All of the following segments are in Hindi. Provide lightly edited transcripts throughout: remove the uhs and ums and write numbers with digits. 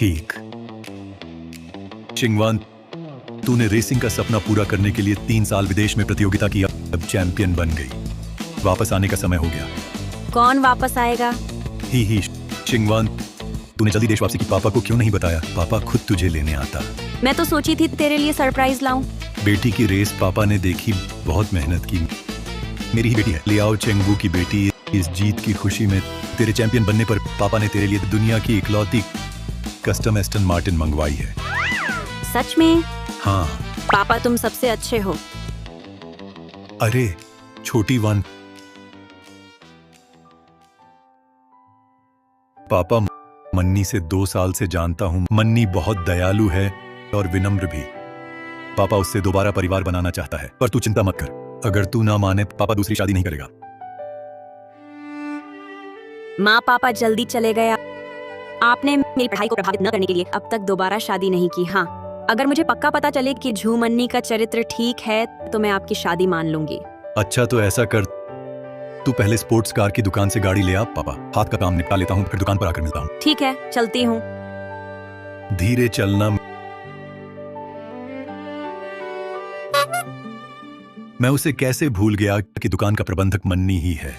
ठीक। शिंगवान, तूने रेसिंग का सपना पूरा करने के लिए 3 साल विदेश में प्रतियोगिता की, अब चैंपियन बन गई। वापस आने का समय हो गया। कौन वापस आएगा? ही शिंगवान, तूने जल्दी देश वापसी की पापा को क्यों नहीं बताया? पापा खुद तुझे लेने आता। मैं तो सोची थी तेरे लिए सरप्राइज लाऊं। बेटी की रेस पापा ने देखी, बहुत मेहनत की। मेरी ही बेटी है, लियाओ चेंगवू की बेटी। इस जीत की खुशी में तेरे चैंपियन बनने पर पापा ने तेरे लिए दुनिया की इकलौती कस्टम एस्टन मार्टिन मंगवाई है। सच में? हाँ। पापा तुम सबसे अच्छे हो। अरे छोटी वन, पापा मन्नी से 2 साल से जानता हूं। मन्नी बहुत दयालु है और विनम्र भी। पापा उससे दोबारा परिवार बनाना चाहता है, पर तू चिंता मत कर। अगर तू ना माने, पापा दूसरी शादी नहीं करेगा। माँ पापा जल्दी चले गए। आपने मेरी पढ़ाई को प्रभावित न करने के लिए अब तक दोबारा शादी नहीं की। हाँ, अगर मुझे पक्का पता चले कि झूमन्नी का चरित्र ठीक है तो मैं आपकी शादी मान लूंगी। अच्छा तो ऐसा कर, तू पहले स्पोर्ट्स कार की दुकान से गाड़ी ले आ। पापा हाथ का काम निपटा लेता हूँ, फिर दुकान पर आकर मिलता हूँ। ठीक है, चलती हूँ। धीरे चलना। मैं उसे कैसे भूल गया कि दुकान का प्रबंधक मन्नी ही है।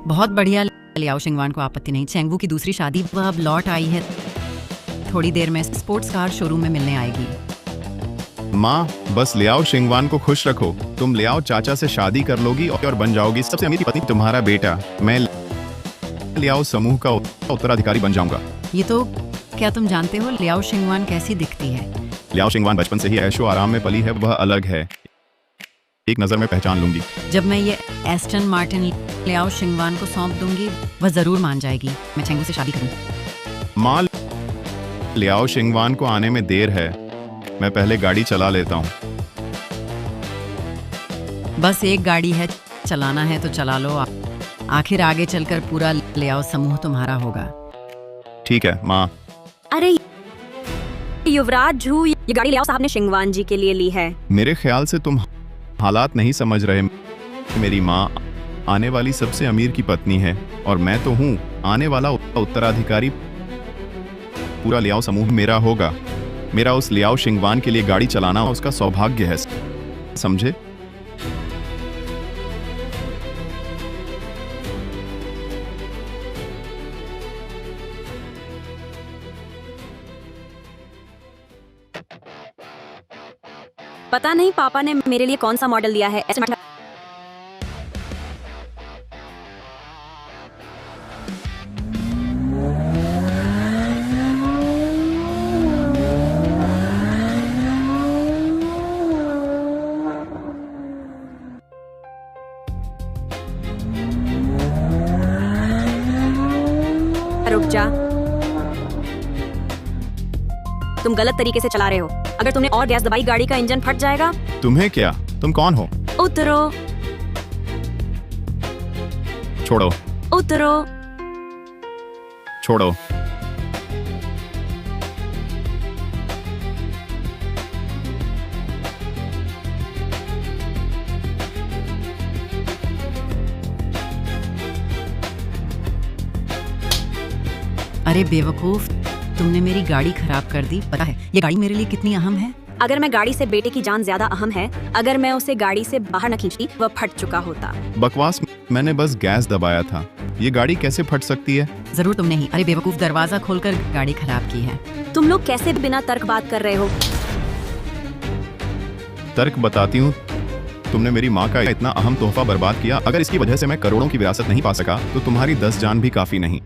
बहुत बढ़िया। लियाओ शिंगवान को आपत्ति नहीं। चेंगवू की दूसरी शादी वह अब लौट आई है। थोड़ी देर में स्पोर्ट्स कार शोरूम में मिलने आएगी। माँ, बस लियाओ शिंगवान को खुश रखो। तुम लियाओ चाचा से शादी कर लोगी और बन जाओगी सबसे अमीर पति। तुम्हारा बेटा, मैं लियाओ समूह का उत्तराधिकारी बन जाऊंगा। ये तो क्या तुम जानते हो लियाओ शिंगवान कैसी दिखती है? लियाओ शिंगवान बचपन से ही ऐशो आराम में पली है। वह अलग है, एक नजर में पहचान लूंगी। जब मैं ये एस्टन मार्टिन लियाओ शिंगवान को सौंप दूंगी, वह जरूर मान जाएगी। मैं चेंगवू से शादी करूं। माँ, लियाओ शिंगवान को आने में देर है। मैं पहले गाड़ी चला लेता हूँ। बस एक गाड़ी है, चलाना है तो चला लो। आखिर आगे चलकर पूरा लियाओ समूह तुम्हारा होगा। ठीक है माँ। अरे युवराज झू, ये गाड़ी लियाओ साहब ने शिंगवान जी के लिए ली है। मेरे ख्याल से तुम हालात नहीं समझ रहे। मेरी माँ आने वाली सबसे अमीर की पत्नी है और मैं तो हूँ आने वाला उत्तराधिकारी। पूरा लियाओ समूह मेरा होगा। मेरा उस लियाओ शिंगवान के लिए गाड़ी चलाना उसका सौभाग्य है, समझे? पता नहीं पापा ने मेरे लिए कौन सा मॉडल लिया है। रुक जा, तुम गलत तरीके से चला रहे हो। अगर तुमने और गैस दबाई, गाड़ी का इंजन फट जाएगा। तुम्हें क्या? तुम कौन हो? उतरो। छोड़ो। उतरो। छोड़ो। अरे बेवकूफ, तुमने मेरी गाड़ी खराब कर दी। पता है ये गाड़ी मेरे लिए कितनी अहम है? अगर मैं गाड़ी से बेटे की जान ज्यादा अहम है। अगर मैं उसे गाड़ी से बाहर न खींचती, वह फट चुका होता। बकवास, मैंने बस गैस दबाया था। ये गाड़ी कैसे फट सकती है? जरूर तुमने ही। अरे बेवकूफ, दरवाजा खोलकर गाड़ी खराब की है। तुम लोग कैसे बिना तर्क बात कर रहे हो? तर्क बताती हूँ। तुमने मेरी माँ का इतना अहम तोहफा बर्बाद किया। अगर इसकी वजह से मैं करोड़ों की विरासत नहीं पा सका तो तुम्हारी 10 जान भी काफी नहीं।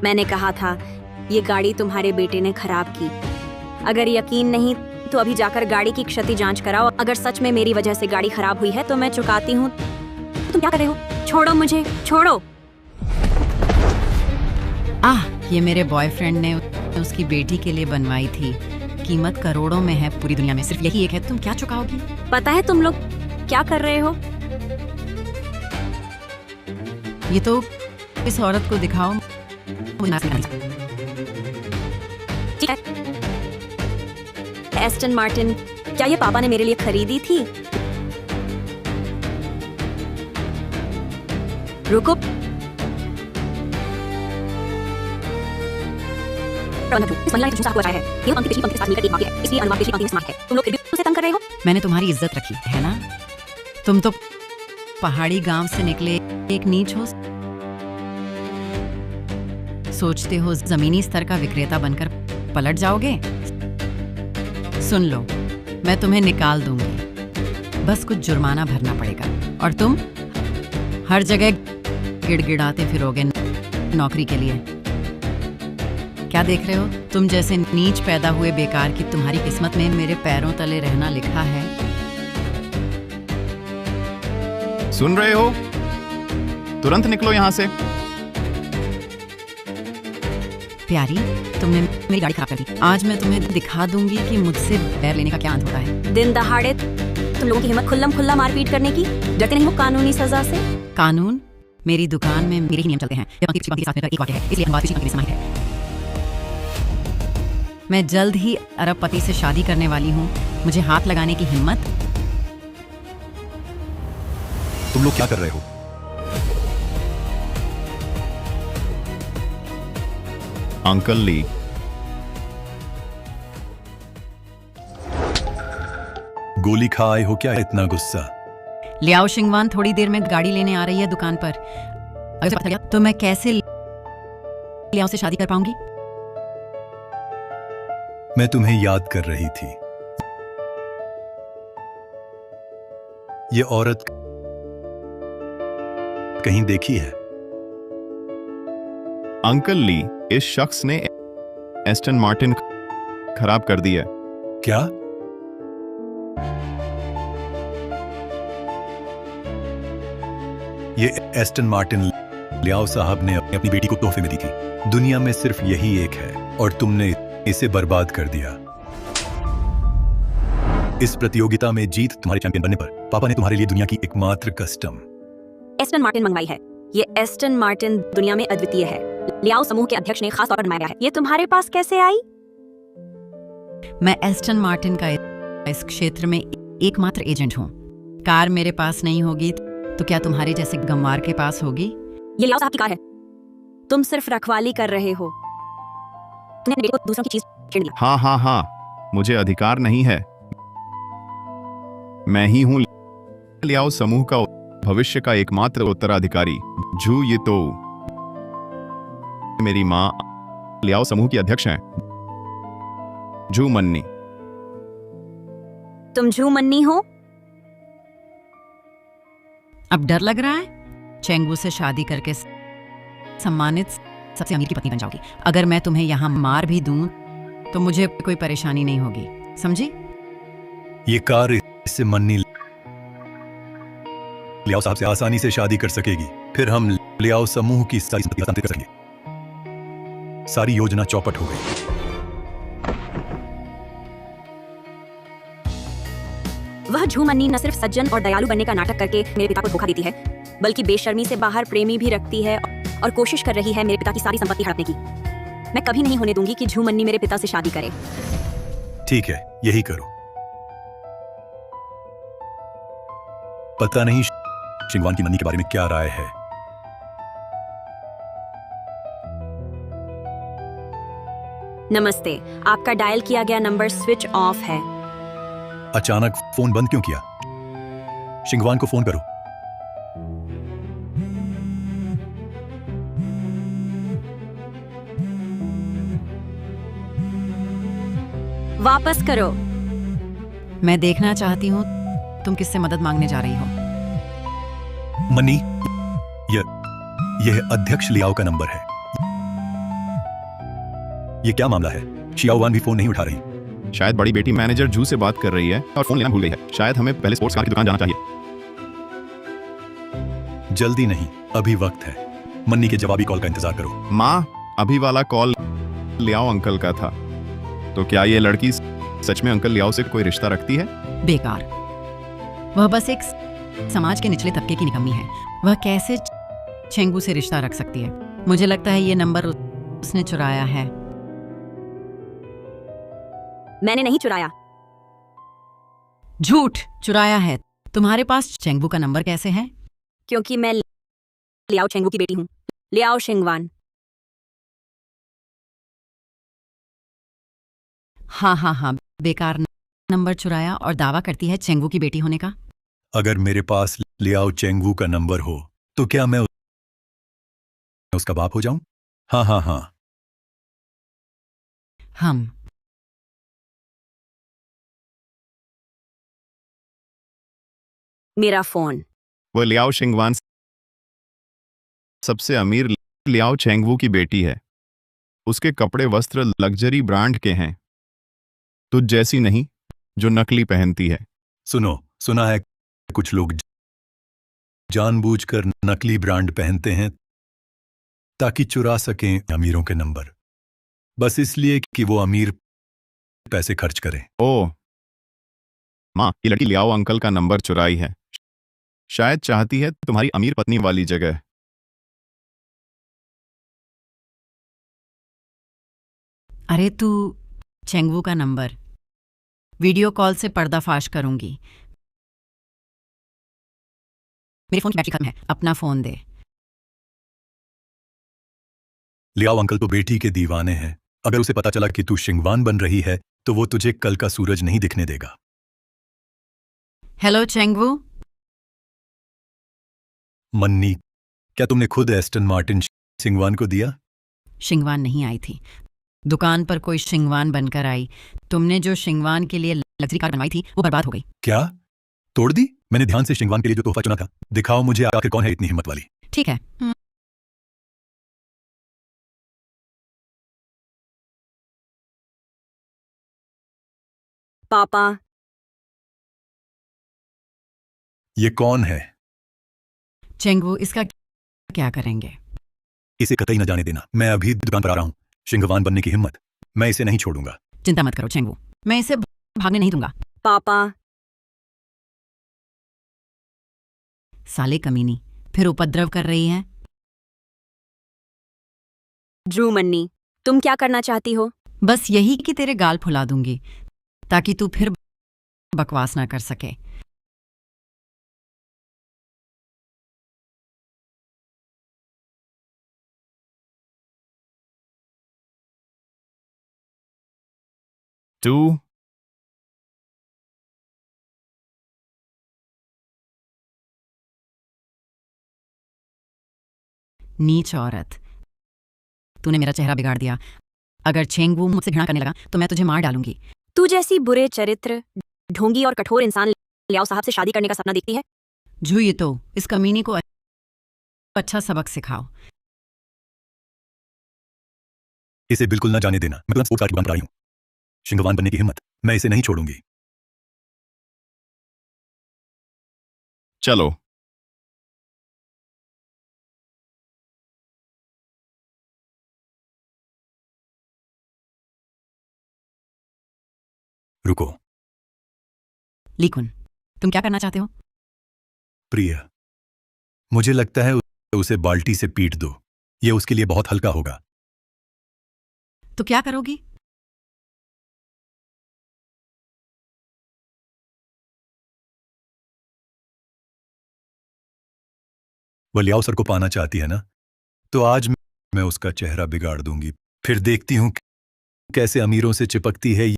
मैंने कहा था ये गाड़ी तुम्हारे बेटे ने खराब की। अगर यकीन नहीं तो अभी जाकर गाड़ी की क्षति जांच कराओ। अगर सच में मेरी वजह से गाड़ी खराब हुई है तो मैं चुकाती हूँ। तुम क्या कर रहे हो? छोड़ो मुझे, छोड़ो। ये मेरे बॉयफ्रेंड ने उसकी बेटी के लिए बनवाई थी। कीमत करोड़ों में है पूरी दुनिया में, सिर्फ यही एक है। तुम क्या चुकाओगी? पता है तुम लोग क्या कर रहे हो? ये तो इस औरत को दिखाओ। मुझे ना समझ। ठीक है। एस्टन मार्टिन, क्या ये पापा ने मेरे लिए खरीदी थी? रुको। इस महिला ने आपको बचाया है। ये पंक्ति पिछली पंक्ति के साथ मिलकर एक वाक्य है, इसलिए अनुवाद पिछली पंक्ति में समाप्त है। तुम लोग फिर भी उसे तंग कर रहे हो? मैंने तुम्हारी इज्जत रखी है ना? तुम तो पहाड़ी गांव से निकले एक नीच हो। सोचते हो जमीनी स्तर का विक्रेता बनकर पलट जाओगे? सुन लो, मैं तुम्हें निकाल दूंगी, बस कुछ जुर्माना भरना पड़ेगा। और तुम हर जगह गिड़गिड़ाते फिरोगे नौकरी के लिए। क्या देख रहे हो? तुम जैसे नीच पैदा हुए बेकार की तुम्हारी किस्मत में मेरे पैरों तले रहना लिखा है। सुन रहे हो? तुरंत निकलो यहाँ से। प्यारी, तुमने मेरी गाड़ी खराब कर दी। आज मैं तुम्हें दिखा दूंगी कि मुझसे बैर लेने का क्या अंत होता है। दिन दहाड़े तुम लोगों की हिम्मत खुल्लम खुल्ला मारपीट करने की? डरते नहीं हो कानूनी सजा से? कानून? मेरी दुकान में मेरे ही नियम चलते हैं। ये पंक्ति पिछली पंक्ति के साथ मिलकर एक वाक्य है, इसलिए अनुवाद पिछली पंक्ति में समाहित है। मैं जल्द ही अरबपति से शादी करने वाली हूँ। मुझे हाथ लगाने की हिम्मत? तुम लोग क्या कर रहे हो? अंकल ली, गोली खा आए हो क्या इतना गुस्सा? लियाओ शिंगवान थोड़ी देर में गाड़ी लेने आ रही है दुकान पर। अगर उसे पता लगा तो मैं कैसे लियाओ से शादी कर पाऊंगी? मैं तुम्हें याद कर रही थी। ये औरत कहीं देखी है? अंकल ली, इस शख्स ने एस्टन मार्टिन खराब कर दी है। क्या? ये एस्टन मार्टिन लियाओ साहब ने अपनी बेटी को तोहफे में दी थी। दुनिया में सिर्फ यही एक है और तुमने इसे बर्बाद कर दिया। इस प्रतियोगिता में जीत तुम्हारे चैंपियन बनने पर पापा ने तुम्हारे लिए दुनिया की एकमात्र कस्टम एस्टन मार्टिन मंगवाई है। ये एस्टन मार्टिन दुनिया में अद्वितीय है। लियाओ समूह के अध्यक्ष ने खास तौर पर बनाया है। ये तुम्हारे पास कैसे आई? मैं एस्टन मार्टिन का इस क्षेत्र में एकमात्र एजेंट हूँ। कार मेरे पास नहीं होगी तो क्या तुम्हारे जैसे गंवार के पास होगी? ये लियाओ साहब की कार है। तुम सिर्फ रखवाली कर रहे हो। तुमने बेटे को दूसरों की चीज छीन लिया। हाँ हाँ हाँ, मुझे अधिकार नहीं है। मैं ही हूं लियाओ समूह का भविष्य का एकमात्र उत्तराधिकारी। जू, ये तो मेरी माँ लियाओ समूह की अध्यक्ष हैं, जू मन्नी। तुम झू मन्नी हो? अब डर लग रहा है? चेंगू से शादी करके सम्मानित सबसे अमीर की पत्नी बन जाओगी। अगर मैं तुम्हें यहाँ मार भी दूं तो मुझे कोई परेशानी नहीं होगी, समझी? ये कार इससे मन्नी लियाओ साहब से आसानी से शादी कर सकेगी। फिर हम लियाओ समूह की सारी संपत्ति हस्तांतरित कर सकेंगे। सारी योजना चौपट हो गई। वह झू मन्नी न सिर्फ सज्जन और दयालु बनने का नाटक करके मेरे पिता को धोखा देती है, बल्कि बेशर्मी से बाहर प्रेमी भी रखती है और कोशिश कर रही है मेरे पिता की सारी संपत्ति हड़पने की। मैं कभी नहीं होने दूंगी कि झू मन्नी मेरे पिता से शादी करे। ठीक है, यही करो। पता नहीं शिंगवान की मन्नी के बारे में क्या राय है। नमस्ते, आपका डायल किया गया नंबर स्विच ऑफ है। अचानक फोन बंद क्यों किया? शिंगवान को फोन करो। वापस करो। मैं देखना चाहती हूँ तुम किससे मदद मांगने जा रही हो। मन्नी, यह अध्यक्ष लियाओ का नंबर है। ये क्या मामला है? शियाओवान भी फोन नहीं उठा रही। शायद बड़ी बेटी मैनेजर जू से बात कर रही है और फोन लेना भूल गई है। शायद हमें पहले स्पोर्ट्स कार की दुकान जाना चाहिए। जल्दी नहीं, अभी वक्त है। मन्नी के जवाबी कॉल का इंतजार करो। माँ, अभी वाला कॉल लियाओ अंकल का था। तो क्या ये लड़की सच में अंकल लियाओ से कोई रिश्ता रखती है? बेकार। वह बस एक समाज के निचले तबके की निकम्मी है। वह कैसे चेंगू से रिश्ता रख सकती है? मुझे लगता है ये नंबर उसने चुराया है। मैंने नहीं चुराया। झूठ। चुराया है। तुम्हारे पास चेंगू का नंबर कैसे है? क्योंकि मैं लियाओ चेंगू की बेटी हूँ, लियाओ शिंगवान। हाँ, बेकार नंबर चुराया और दावा करती है चेंगू की बेटी होने का। अगर मेरे पास लियाओ चेंगवू का नंबर हो तो क्या मैं उसका बाप हो जाऊं? हाँ। हम। मेरा फोन। वह लियाओ शिंगवान सबसे अमीर लियाओ चेंगवू की बेटी है। उसके कपड़े वस्त्र लग्जरी ब्रांड के हैं, तुझ जैसी नहीं जो नकली पहनती है। सुना है कुछ लोग जानबूझकर नकली ब्रांड पहनते हैं ताकि चुरा सकें अमीरों के नंबर, बस इसलिए कि वो अमीर पैसे खर्च करें। ओह माँ, ये लड़की लियाओ अंकल का नंबर चुराई है। शायद चाहती है तुम्हारी अमीर पत्नी वाली जगह। अरे तू चेंगवू का नंबर वीडियो कॉल से पर्दाफाश करूंगी। मेरे फोन की बैटरी खत्म है, अपना फोन दे। लियाओ अंकल तो बेटी के दीवाने हैं। अगर उसे पता चला कि तू शिंगवान बन रही है तो वो तुझे कल का सूरज नहीं दिखने देगा। हेलो चेंगवू। मन्नी, क्या तुमने खुद एस्टन मार्टिन शिंगवान को दिया? शिंगवान नहीं आई थी, दुकान पर कोई शिंगवान बनकर आई। तुमने जो शिंगवान के लिए लग्जरी कार बनवाई थी वो बर्बाद हो गई। क्या तोड़ दी? मैंने ध्यान से शिंगवान के लिए जो तोहफा चुना था। दिखाओ मुझे आखिर कौन है इतनी हिम्मत वाली। ठीक है। पापा। ये कौन है? चेंगवू, इसका क्या करेंगे? इसे कतई न जाने देना। मैं अभी दुकान पर आ रहा हूं। शिंगवान बनने की हिम्मत, मैं इसे नहीं छोड़ूंगा। चिंता मत करो चेंगवू, मैं इसे भागने नहीं दूंगा। पापा। साले कमीनी, फिर उपद्रव कर रही है। ड्रू मन्नी, तुम क्या करना चाहती हो? बस यही कि तेरे गाल फुला दूंगी ताकि तू फिर बकवास ना कर सके। तू नीच औरत, तूने मेरा चेहरा बिगाड़ दिया। अगर चेंगवू मुझसे घृणा करने लगा तो मैं तुझे मार डालूंगी। तू जैसी बुरे चरित्र, ढोंगी और कठोर इंसान लियाओ साहब से शादी करने का सपना देखती है? जू, ये तो इस कमीनी को अच्छा सबक सिखाओ। इसे बिल्कुल न जाने देना। मैं तुरंत स्पोर्ट्स कार की दुकान पर आई हूं। शिंगवान बनने की हिम्मत, मैं इसे नहीं छोड़ूंगी। चलो। रुको लीकुन, तुम क्या करना चाहते हो? प्रिय, मुझे लगता है उसे बाल्टी से पीट दो। ये उसके लिए बहुत हल्का होगा। तो क्या करोगी? वह लियाओ सर को पाना चाहती है ना, तो आज मैं उसका चेहरा बिगाड़ दूंगी। फिर देखती हूं कैसे अमीरों से चिपकती है।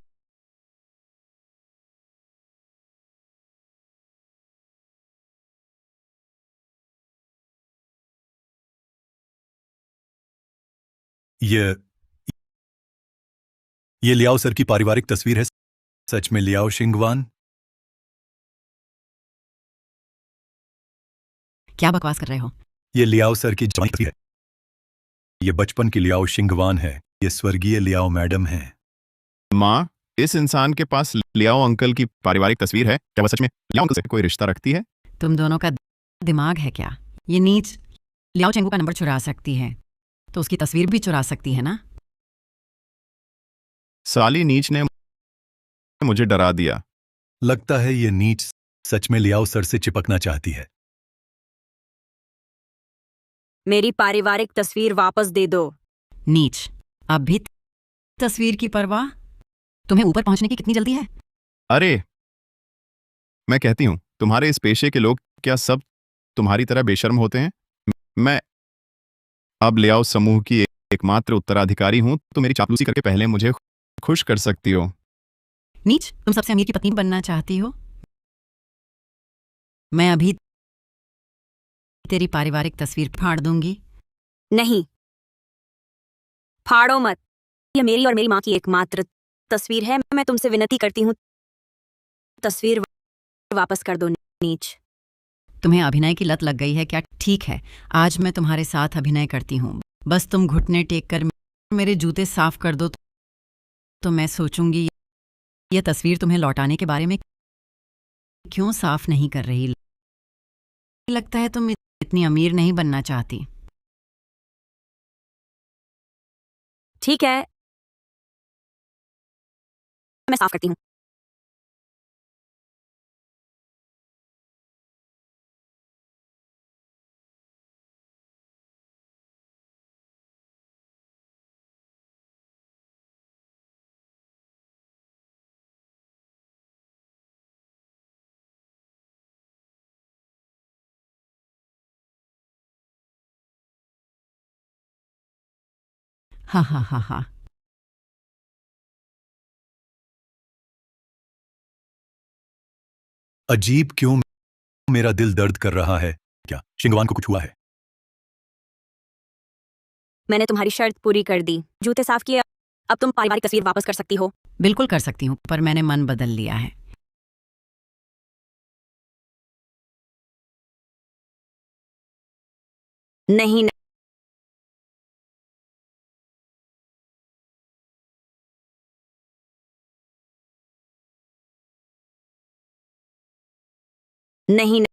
ये ये लियाओ सर की पारिवारिक तस्वीर है। सच में लियाओ शिंगवान? क्या बकवास कर रहे हो? ये लियाओ सर की जवानी तस्वीर है। ये बचपन की लियाओ शिंगवान है। ये स्वर्गीय लियाओ मैडम है। माँ, इस इंसान के पास लियाओ अंकल की पारिवारिक तस्वीर है। क्या वह सच में लियाओ अंकल से कोई रिश्ता रखती है? तुम दोनों का दिमाग है क्या? ये नीच लियाओ चेंगू का नंबर चुरा सकती है तो उसकी तस्वीर भी चुरा सकती है ना? साली नीच ने मुझे डरा दिया। लगता है ये नीच सच में लियाओ सर से चिपकना चाहती है। मेरी पारिवारिक तस्वीर वापस दे दो। नीच, अब भी तस्वीर की परवाह? तुम्हें ऊपर पहुंचने की कितनी जल्दी है? अरे, मैं कहती हूँ, तुम्हारे इस पेशे के लोग क्या सब तुम्हारी तरह बेशर्म होते हैं? मैं अब लियाओ समूह की एकमात्र उत्तराधिकारी हूँ, तो मेरी चापलूसी करके पहले मुझे खुश कर सकती हो। नीच, तुम सबसे अमीर की पत्नी बनना चाहती हो? मैं अभी तेरी पारिवारिक तस्वीर फाड़ दूंगी। नहीं, फाड़ो मत। यह मेरी और मेरी माँ की एकमात्र तस्वीर है। मैं तुमसे विनती करती हूँ, तस्वीर वापस कर दो। नीच, तुम्हें अभिनय की लत लग गई है क्या? ठीक है, आज मैं तुम्हारे साथ अभिनय करती हूँ। बस तुम घुटने टेक कर मेरे जूते साफ कर दो, तो मैं सोचूंगी यह तस्वीर तुम्हें लौटाने के बारे में क्यों साफ नहीं कर रही। लगता है तुम इतनी अमीर नहीं बनना चाहती। ठीक है, मैं साफ करती हूँ। हा हा हा हा। अजीब क्यों मेरा दिल दर्द कर रहा है। क्या शिंगवान को कुछ हुआ है? मैंने तुम्हारी शर्त पूरी कर दी, जूते साफ किए। अब तुम पारिवारिक तस्वीर वापस कर सकती हो। बिल्कुल कर सकती हूँ, पर मैंने मन बदल लिया है। नहीं, नहीं,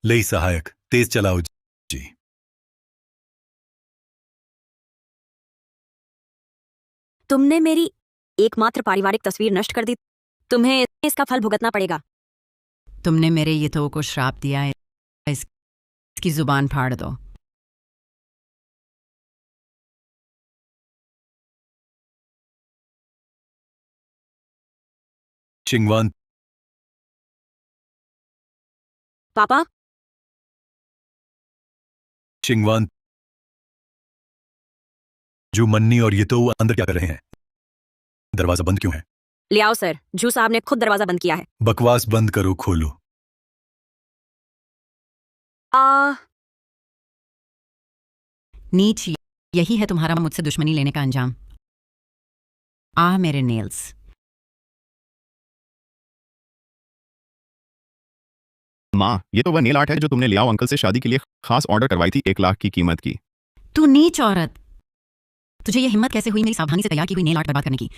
ले सहायक, तेज चलाओ जी। तुमने मेरी एकमात्र पारिवारिक तस्वीर नष्ट कर दी। तुम्हें इसका फल भुगतना पड़ेगा। तुमने मेरे यितो को श्राप दिया है, इसकी जुबान फाड़ दो। शिंगवान, पापा, शिंगवान, जू मन्नी और ये तो अंदर क्या कर रहे हैं? दरवाजा बंद क्यों है? लियाओ सर, जू साहब ने खुद दरवाजा बंद किया है। बकवास बंद करो, खोलो। नीच, यही है तुम्हारा मुझसे दुश्मनी लेने का अंजाम। मेरे नेल्स। माँ, ये तो वह नेल आर्ट है जो तुमने लियाओ अंकल से शादी के लिए खास ऑर्डर करवाई थी, 1 लाख की कीमत की। तू नीच औरत, तुझे यह हिम्मत कैसे हुई मेरी सावधानी से तैयार की हुई नेल आर्ट बर्बाद करने की?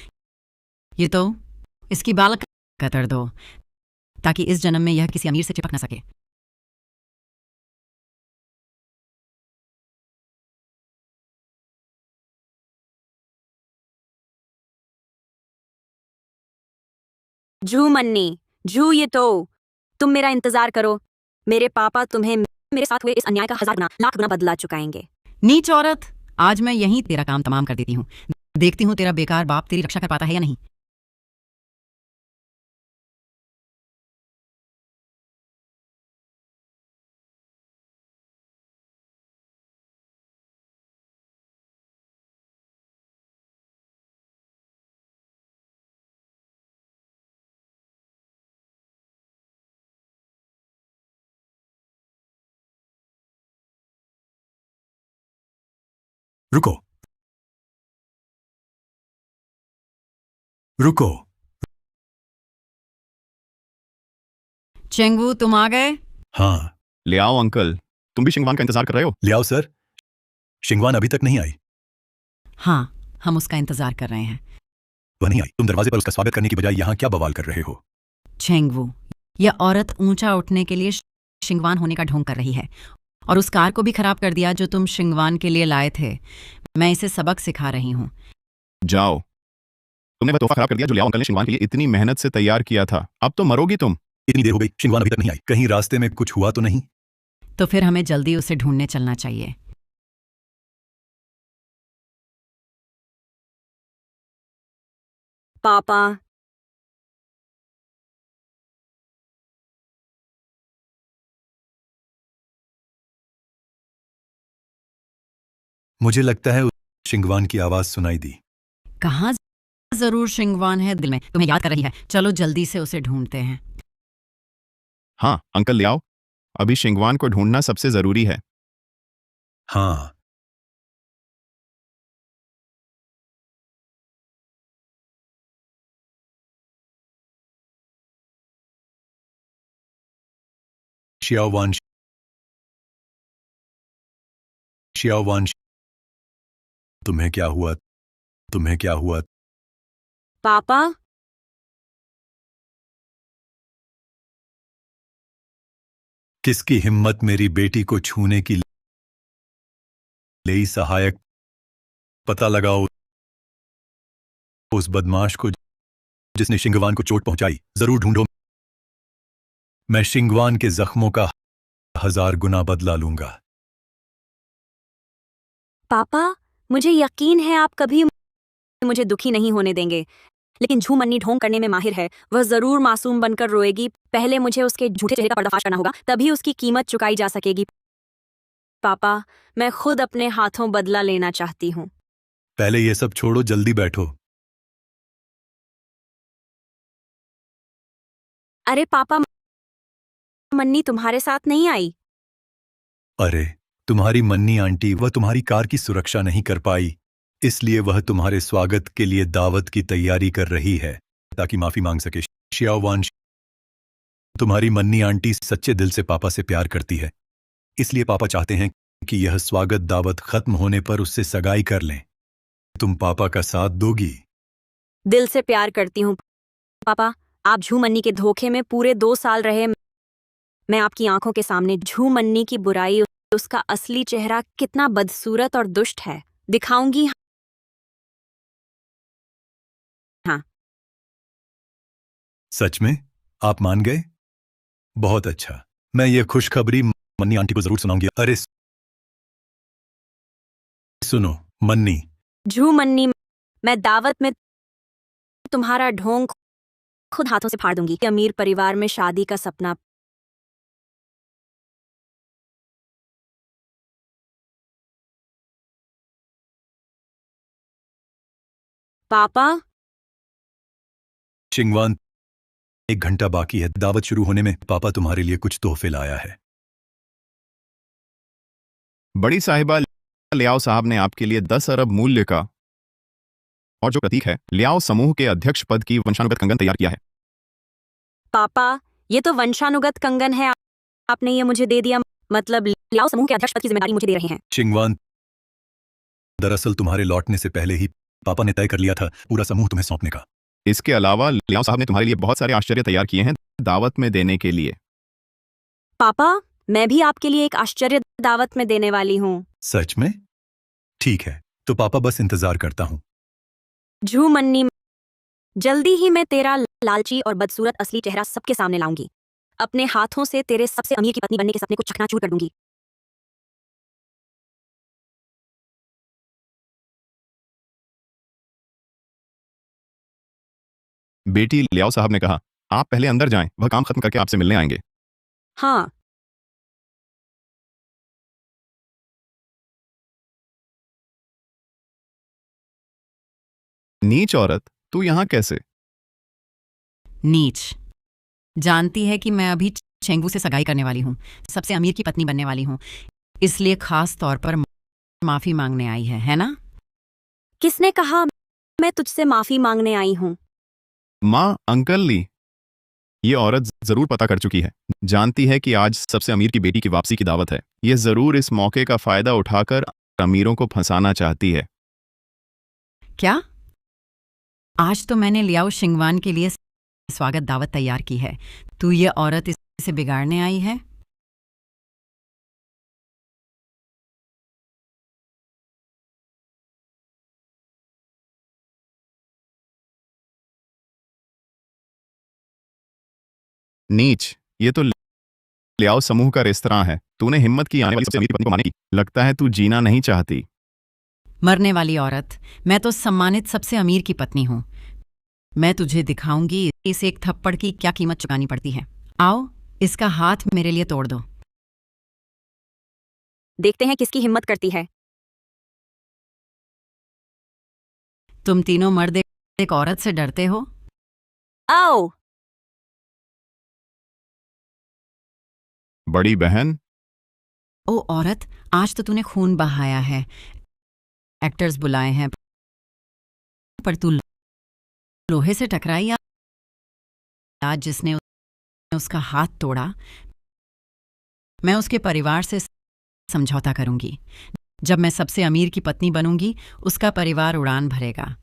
ये तो इसकी बाल कतर दो, ताकि इस जन्म में यह किसी अमीर से चिपक न सके। जू मन्नी, जू ये तो, तुम मेरा इंतजार करो। मेरे पापा तुम्हें मेरे साथ हुए इस अन्याय का 1000 गुना, लाख गुना बदला चुकाएंगे। नीच औरत, आज मैं यहीं तेरा काम तमाम कर देती हूँ। देखती हूँ तेरा बेकार बाप तेरी रक्षा कर पाता है या नहीं। रुको, रुको। चेंगू, तुम आ गए? हाँ, लियाओ अंकल, तुम भी शिंगवान का इंतजार कर रहे हो? लियाओ सर, शिंगवान अभी तक नहीं आई। हाँ, हम उसका इंतजार कर रहे हैं। वह नहीं आई। तुम दरवाजे पर उसका स्वागत करने की बजाय यहाँ क्या बवाल कर रहे हो? चेंगवू, यह औरत ऊंचा उठने के लिए शिंगवान होने का ढोंग कर रही है और उस कार को भी खराब कर दिया जो तुम शिंगवान के लिए लाए थे। मैं इसे सबक सिखा रही हूँ। जाओ, तुमने वह तोहफा खराब कर दिया जो लियाओ अंकल ने शिंगवान के लिए इतनी मेहनत से तैयार किया था। अब तो मरोगी तुम। इतनी देर हो गई, शिंगवान अभी तक नहीं आई। कहीं रास्ते में कुछ हुआ तो नहीं? तो फिर हमें जल्दी उसे ढूंढने चलना चाहिए। पापा, मुझे लगता है शिंगवान की आवाज सुनाई दी। कहाँ जरूर शिंगवान है, दिल में तुम्हें याद कर रही है। चलो जल्दी से उसे ढूंढते हैं। हाँ अंकल लियाओ, अभी शिंगवान को ढूंढना सबसे जरूरी है। हाँ, शियावान, शियावान, तुम्हें क्या हुआ? तुम्हें क्या हुआ? पापा, किसकी हिम्मत मेरी बेटी को छूने की? ले सहायक, पता लगाओ उस बदमाश को जिसने शिंगवान को चोट पहुंचाई। जरूर ढूंढो। मैं शिंगवान के जख्मों का 1000 गुना बदला लूंगा। पापा, मुझे यकीन है आप कभी मुझे दुखी नहीं होने देंगे। लेकिन झूमन्नी ढोंग करने में माहिर है। वह जरूर मासूम बनकर रोएगी। पहले मुझे उसके झूठे चेहरे का पर्दाफाश करना होगा, तभी उसकी कीमत चुकाई जा सकेगी। पापा, मैं खुद अपने हाथों बदला लेना चाहती हूँ। पहले ये सब छोड़ो, जल्दी बैठो। अरे पापा, मन्नी तुम्हारे साथ नहीं आई? अरे, तुम्हारी मन्नी आंटी, वह तुम्हारी कार की सुरक्षा नहीं कर पाई, इसलिए वह तुम्हारे स्वागत के लिए दावत की तैयारी कर रही है ताकि माफी मांग सके। शियावान, तुम्हारी मन्नी आंटी सच्चे दिल से पापा से प्यार करती है, इसलिए पापा चाहते हैं कि यह स्वागत दावत खत्म होने पर उससे सगाई कर लें। तुम पापा का साथ दोगी? दिल से प्यार करती हूँ पापा। आप झूमन्नी के धोखे में पूरे 2 साल रहे। मैं आपकी आंखों के सामने झूमन्नी की बुराई, उसका असली चेहरा कितना बदसूरत और दुष्ट है, दिखाऊंगी। हाँ, सच में? आप मान गए? बहुत अच्छा। मैं ये खुशखबरी मन्नी आंटी को जरूर सुनाऊंगी। अरे सुनो मन्नी, झूमन्नी, मैं दावत में तुम्हारा ढोंग खुद हाथों से फाड़ दूंगी। अमीर परिवार में शादी का सपना। पापा, शिंगवान, 1 घंटा बाकी है दावत शुरू होने में। पापा तुम्हारे लिए कुछ तोहफे लाया है। बड़ी साहिबा, लियाओ साहब ने आपके लिए 10 अरब मूल्य का और जो प्रतीक है लियाओ समूह के अध्यक्ष पद की वंशानुगत कंगन तैयार किया है। पापा, ये तो वंशानुगत कंगन है। आपने ये मुझे दे दिया, मतलब लियाओ समूह के अध्यक्ष पद की जिम्मेदारी मुझे दे रहे हैं। शिंगवान, दरअसल तुम्हारे लौटने से पहले ही पापा ने तय कर लिया था पूरा समूह तुम्हें सौंपने का। इसके अलावा लियाओ साहब ने तुम्हारे लिए बहुत सारे आश्चर्य तैयार किए हैं दावत में देने के लिए। पापा, मैं भी आपके लिए एक आश्चर्य दावत में देने वाली हूँ। सच में? ठीक है, तो पापा बस इंतजार करता हूँ। झूमन्नी, जल्दी ही मैं तेरा लालची और बदसूरत असली चेहरा सबके सामने लाऊंगी। अपने हाथों से तेरे सबसे अमीर की पत्नी बनने के सपने को चकनाचूर कर दूंगी। बेटी, लियाओ साहब ने कहा आप पहले अंदर जाएं, वह काम खत्म करके आपसे मिलने आएंगे। हाँ, नीच औरत, तू यहाँ कैसे? नीच जानती है कि मैं अभी चेंगू से सगाई करने वाली हूँ, सबसे अमीर की पत्नी बनने वाली हूँ, इसलिए खास तौर पर माफी मांगने आई है ना? किसने कहा मैं तुझसे माफी मांगने आई हूँ? माँ, अंकल ली, ये औरत जरूर पता कर चुकी है, जानती है कि आज सबसे अमीर की बेटी की वापसी की दावत है। ये जरूर इस मौके का फायदा उठाकर अमीरों को फंसाना चाहती है। क्या? आज तो मैंने लियाओ शिंगवान के लिए स्वागत दावत तैयार की है, तू ये औरत इसे बिगाड़ने आई है? नीच, ये तो लियाओ समूह का रेस्तरां है। तूने हिम्मत की आने वाली सबसे अमीर की पत्नी को मारने की। लगता है तू जीना नहीं चाहती। मरने वाली औरत, मैं तो सम्मानित सबसे अमीर की पत्नी हूँ। मैं तुझे दिखाऊंगी इस एक थप्पड़ की क्या कीमत चुकानी पड़ती है। आओ, इसका हाथ मेरे लिए तोड़ दो। देखते हैं किसकी हिम्मत करती है। तुम तीनों मर्द एक औरत से डरते हो? आओ। बड़ी बहन, ओ औरत, आज तो तूने खून बहाया है, एक्टर्स बुलाए हैं, पर तू लोहे से टकराई। आज जिसने उसका हाथ तोड़ा, मैं उसके परिवार से समझौता करूंगी। जब मैं सबसे अमीर की पत्नी बनूंगी, उसका परिवार उड़ान भरेगा।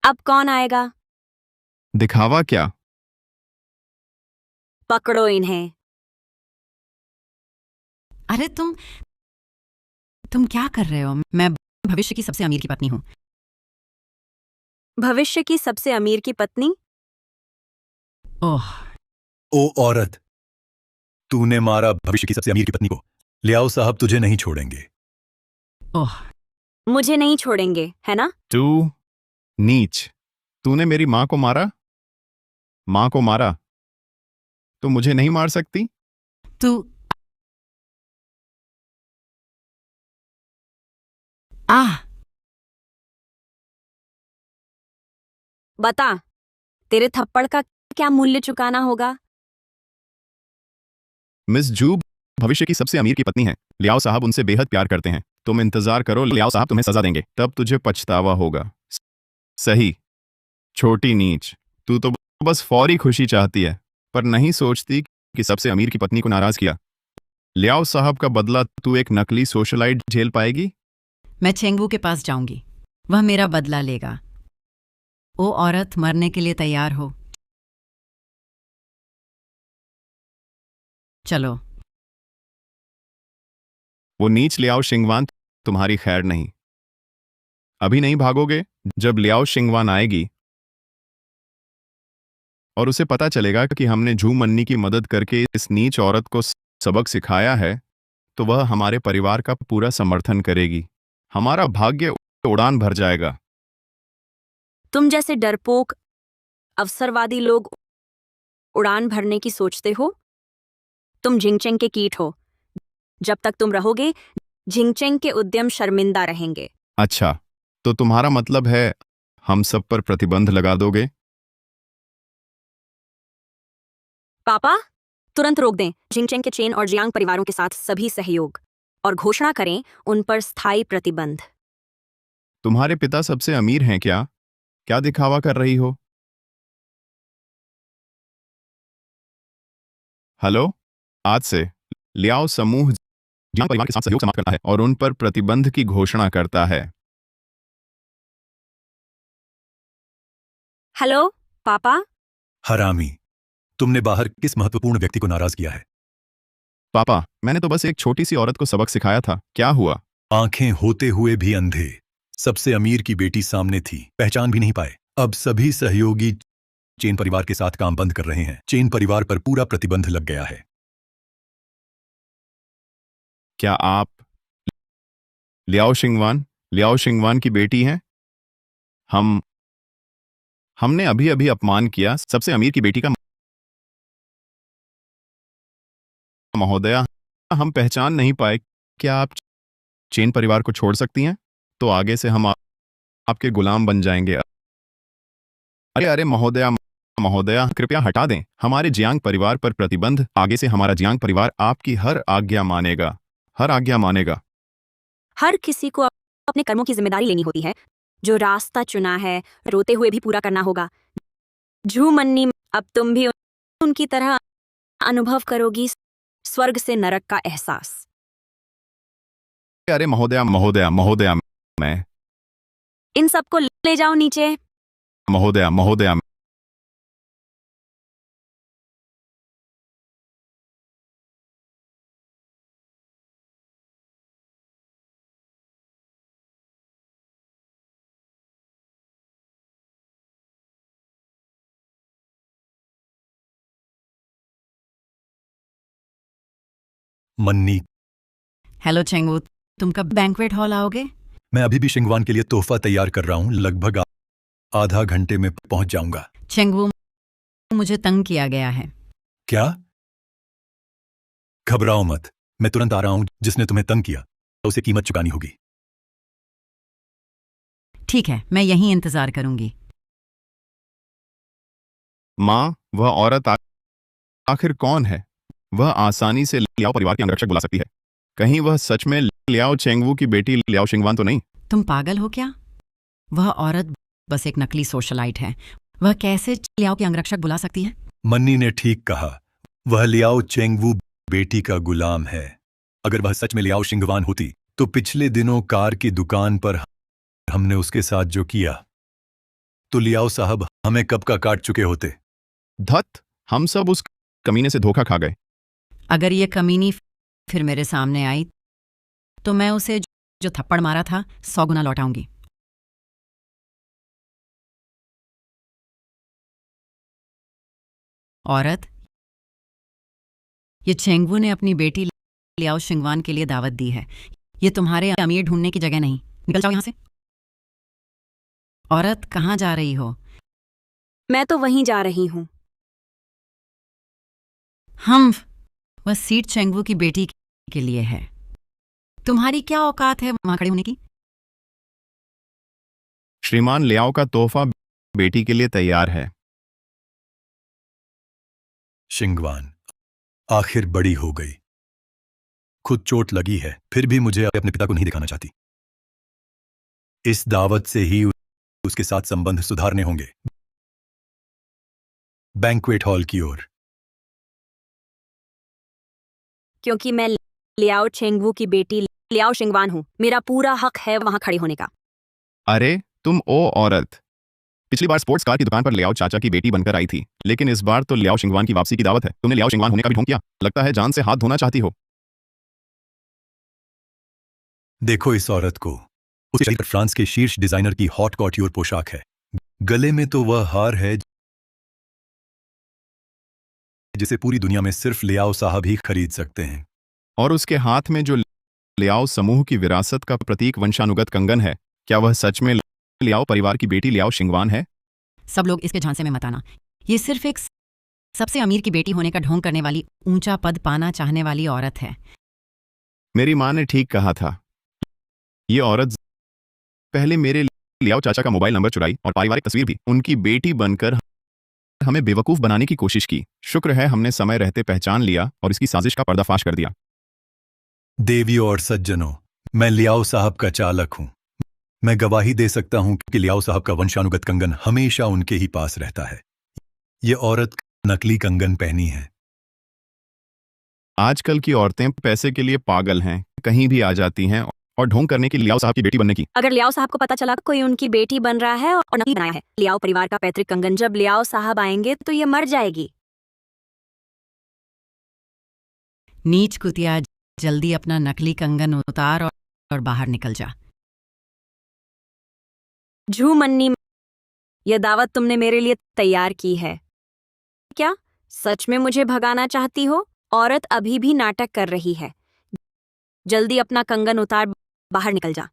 अब कौन आएगा? दिखावा क्या? पकड़ो इन्हें। अरे तुम क्या कर रहे हो? मैं भविष्य की सबसे अमीर की पत्नी हूं। भविष्य की सबसे अमीर की पत्नी? ओह, ओ औरत, तूने मारा भविष्य की सबसे अमीर की पत्नी को। लियाओ साहब तुझे नहीं छोड़ेंगे। ओह, मुझे नहीं छोड़ेंगे, है ना? तू नीच, तूने मेरी माँ को मारा? माँ को मारा तो मुझे नहीं मार सकती? तू आह, बता, तेरे थप्पड़ का क्या मूल्य चुकाना होगा? मिस जू भविष्य की सबसे अमीर की पत्नी है। लियाओ साहब उनसे बेहद प्यार करते हैं। तुम इंतजार करो, लियाओ साहब तुम्हें सजा देंगे, तब तुझे पछतावा होगा। सही, छोटी नीच, तू तो बस फौरी खुशी चाहती है, पर नहीं सोचती कि सबसे अमीर की पत्नी को नाराज किया। लियाओ साहब का बदला तू एक नकली सोशलाइट झेल पाएगी। मैं चेंगवू के पास जाऊंगी, वह मेरा बदला लेगा। ओ औरत, मरने के लिए तैयार हो? चलो। वो नीच लियाओ शिंगवान तुम्हारी खैर नहीं। अभी नहीं भागोगे। जब लियाओ शिंगवान आएगी और उसे पता चलेगा कि हमने झू मन्नी की मदद करके इस नीच औरत को सबक सिखाया है, तो वह हमारे परिवार का पूरा समर्थन करेगी। हमारा भाग्य उड़ान भर जाएगा। तुम जैसे डरपोक अवसरवादी लोग उड़ान भरने की सोचते हो? तुम जिंगचेंग के कीट हो। जब तक तुम रहोगे, जिंगचेंग के उद्यम शर्मिंदा रहेंगे। अच्छा, तो तुम्हारा मतलब है हम सब पर प्रतिबंध लगा दोगे? पापा, तुरंत रोक दें जिंगचेंग के चेन और जियांग परिवारों के साथ सभी सहयोग और घोषणा करें उन पर स्थायी प्रतिबंध। तुम्हारे पिता सबसे अमीर हैं क्या? क्या दिखावा कर रही हो? हेलो, आज से लियाओ समूह जियांग परिवार के साथ सहयोग समाप्त करता है और उन पर प्रतिबंध की घोषणा करता है। हेलो पापा। हरामी, तुमने बाहर किस महत्वपूर्ण व्यक्ति को नाराज किया है? पापा, मैंने तो बस एक छोटी सी औरत को सबक सिखाया था। क्या हुआ? आंखें होते हुए भी अंधे। सबसे अमीर की बेटी सामने थी, पहचान भी नहीं पाए। अब सभी सहयोगी चेन परिवार के साथ काम बंद कर रहे हैं। चेन परिवार पर पूरा प्रतिबंध लग गया है। क्या आप लियाओ शिंगवान की बेटी हैं? हमने अभी अभी अपमान किया सबसे अमीर की बेटी का। महोदया, हम पहचान नहीं पाए। क्या आप चेन परिवार को छोड़ सकती हैं? तो आगे से हम आपके गुलाम बन जाएंगे। अरे अरे महोदया, महोदया कृपया हटा दें हमारे जियांग परिवार पर प्रतिबंध। आगे से हमारा जियांग परिवार आपकी हर आज्ञा मानेगा, हर आज्ञा मानेगा। हर किसी को अपने कर्मों की जिम्मेदारी लेनी होती है। जो रास्ता चुना है, रोते हुए भी पूरा करना होगा। झू मन्नी, अब तुम भी उनकी तरह अनुभव करोगी स्वर्ग से नरक का एहसास। अरे महोदया, महोदया, महोदया, मैं इन सबको ले जाओ नीचे। महोदया, महोदया, मन्नी, हेलो चेंगवू, तुम कब बैंक्वेट हॉल आओगे? मैं अभी भी शिंगवान के लिए तोहफा तैयार कर रहा हूँ। लगभग आधा घंटे में पहुंच जाऊंगा। चेंगवू, मुझे तंग किया गया है। क्या? घबराओ मत, मैं तुरंत आ रहा हूँ। जिसने तुम्हें तंग किया उसे कीमत चुकानी होगी। ठीक है, मैं यहीं इंतजार करूंगी। माँ, वह औरत आखिर कौन है? वह आसानी से लियाओ परिवार के अंगरक्षक बुला सकती है। कहीं वह सच में लियाओ चेंगवू की बेटी लियाओ शिंगवान तो नहीं? तुम पागल हो क्या? वह औरत बस एक नकली सोशलाइट है। वह कैसे लियाओ के अंगरक्षक बुला सकती है? मन्नी ने ठीक कहा, वह लियाओ चेंगवू बेटी का गुलाम है। अगर वह सच में लियाओ शिंगवान होती तो पिछले दिनों कार की दुकान पर हमने उसके साथ जो किया, तो लियाओ साहब हमें कब का काट चुके होते। धत, हम सब उस कमीने से धोखा खा गए। अगर ये कमीनी फिर मेरे सामने आई तो मैं उसे जो थप्पड़ मारा था 100 गुना लौटाऊंगी। औरत, ये चेंगवू ने अपनी बेटी लियाओ शिंगवान के लिए दावत दी है। ये तुम्हारे अमीर ढूंढने की जगह नहीं। निकल जाओ यहां से। औरत, कहाँ जा रही हो? मैं तो वहीं जा रही हूँ। वह सीट चेंगवू की बेटी के लिए है। तुम्हारी क्या औकात है वहां खड़े होने की? श्रीमान, लियाओ का तोहफा बेटी के लिए तैयार है। शिंगवान आखिर बड़ी हो गई। खुद चोट लगी है, फिर भी मुझे अपने पिता को नहीं दिखाना चाहती। इस दावत से ही उसके साथ संबंध सुधारने होंगे। बैंक्वेट हॉल की ओर। क्योंकि मैं लियाओ चेंगवू की बेटी लियाओ शिंगवान हूँ, मेरा पूरा हक है वहां खड़े होने का। अरे तुम ओ औरत, पिछली बार स्पोर्ट्स कार की दुकान पर लियाओ चाचा की बेटी बनकर आई थी, लेकिन इस बार तो लियाओ शिंगवान की वापसी की दावत है। तुमने लियाओ शिंगवान होने का भी ढोंग किया। लगता है जान से हाथ धोना चाहती हो। देखो इस औरत को। उसके शरीर पर फ्रांस के शीर्ष डिजाइनर की हॉट कॉट्यूर पोशाक है। गले में तो वह हार है जिसे पूरी दुनिया में सिर्फ लियाओ साहब ही खरीद सकते हैं। और उसके हाथ में जो लियाओ समूह की विरासत का प्रतीक वंशानुगत कंगन है, क्या वह सच में लियाओ परिवार की बेटी लियाओ शिंगवान है? सब लोग इसके झांसे में मत आना। ये सिर्फ एक सबसे अमीर की बेटी होने का ढोंग करने वाली, ऊंचा पद पाना चाहने वाली औरत है। मेरी माँ ने ठीक कहा था। ये औरत पहले मेरे लियाओ चाचा का मोबाइल नंबर चुराई और पारिवारिक तस्वीर भी उनकी बेटी बनकर हमें बेवकूफ बनाने की कोशिश की। शुक्र है हमने समय रहते पहचान लिया और इसकी साजिश का पर्दाफाश कर दिया। देवियों और सज्जनों, मैं लियाओ साहब का चालक हूं। मैं गवाही दे सकता हूं कि लियाओ साहब का वंशानुगत कंगन हमेशा उनके ही पास रहता है। ये औरत नकली कंगन पहनी है। आजकल की औरतें पैसे के लिए पागल हैं, कहीं भी आ जाती हैं और ढोंग करने की लियाओ साहब की बेटी बनने की। अगर लियाओ साहब को पता चला कोई उनकी बेटी बन रहा है और नकली बनाया है लियाओ परिवार का पैतृक कंगन, जब लियाओ साहब आएंगे तो ये मर जाएगी। नीच कुतिया, जल्दी अपना नकली कंगन उतार और बाहर निकल जा। झू मन्नी, यह दावत तुमने मेरे लिए तैयार की है। क्या सच में मुझे भगाना चाहती हो? औरत अभी भी नाटक कर रही है। जल्दी अपना कंगन उतार, बाहर निकल जा।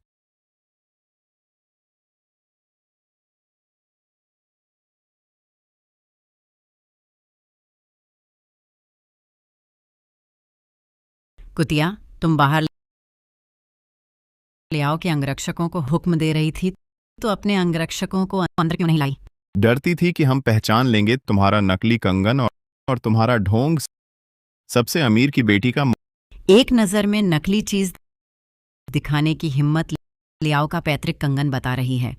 कुतिया, तुम बाहर लियाओ के अंगरक्षकों को हुक्म दे रही थी तो अपने अंगरक्षकों को अंदर क्यों नहीं लाई? डरती थी कि हम पहचान लेंगे तुम्हारा नकली कंगन और तुम्हारा ढोंग सबसे अमीर की बेटी का। एक नजर में नकली चीज दिखाने की हिम्मत लियाओ का पैतृक कंगन बता रही है।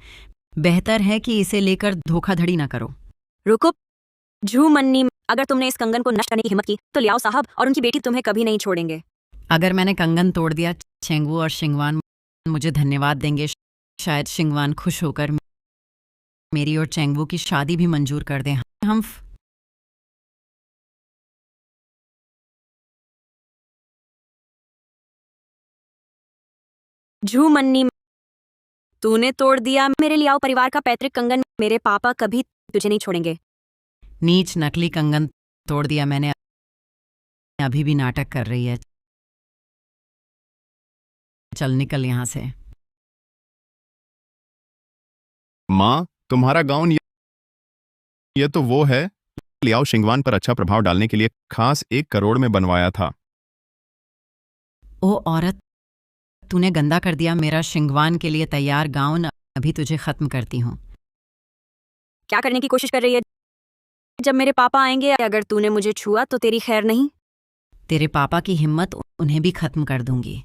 बेहतर है कि इसे लेकर धोखाधड़ी न करो। रुको झू मन्नी, अगर तुमने इस कंगन को नष्ट करने की हिम्मत की तो लियाओ साहब और उनकी बेटी तुम्हें कभी नहीं छोड़ेंगे। अगर मैंने कंगन तोड़ दिया, चेंगवू और शिंगवान मुझे धन्यवाद देंगे। शायद शिंगवान खुश होकर मेरी और चेंगवू की शादी भी मंजूर कर दें। हम झू मन्नी, तूने तोड़ दिया मेरे लियाओ परिवार का पैतृक कंगन। मेरे पापा कभी तुझे नहीं छोड़ेंगे। नीच नकली कंगन तोड़ दिया मैंने। अभी भी नाटक कर रही है। चल निकल यहाँ से। माँ, तुम्हारा गाउन ये तो वो है लियाओ शिंगवान पर अच्छा प्रभाव डालने के लिए खास 1 करोड़ में बनवाया था। ओ औरत, तूने गंदा कर दिया मेरा शिंगवान के लिए तैयार गाउन। अभी तुझे खत्म करती हूँ। क्या करने की कोशिश कर रही है? जब मेरे पापा आएंगे, अगर तूने मुझे छुआ तो तेरी खैर नहीं। तेरे पापा की हिम्मत, उन्हें भी खत्म कर दूंगी।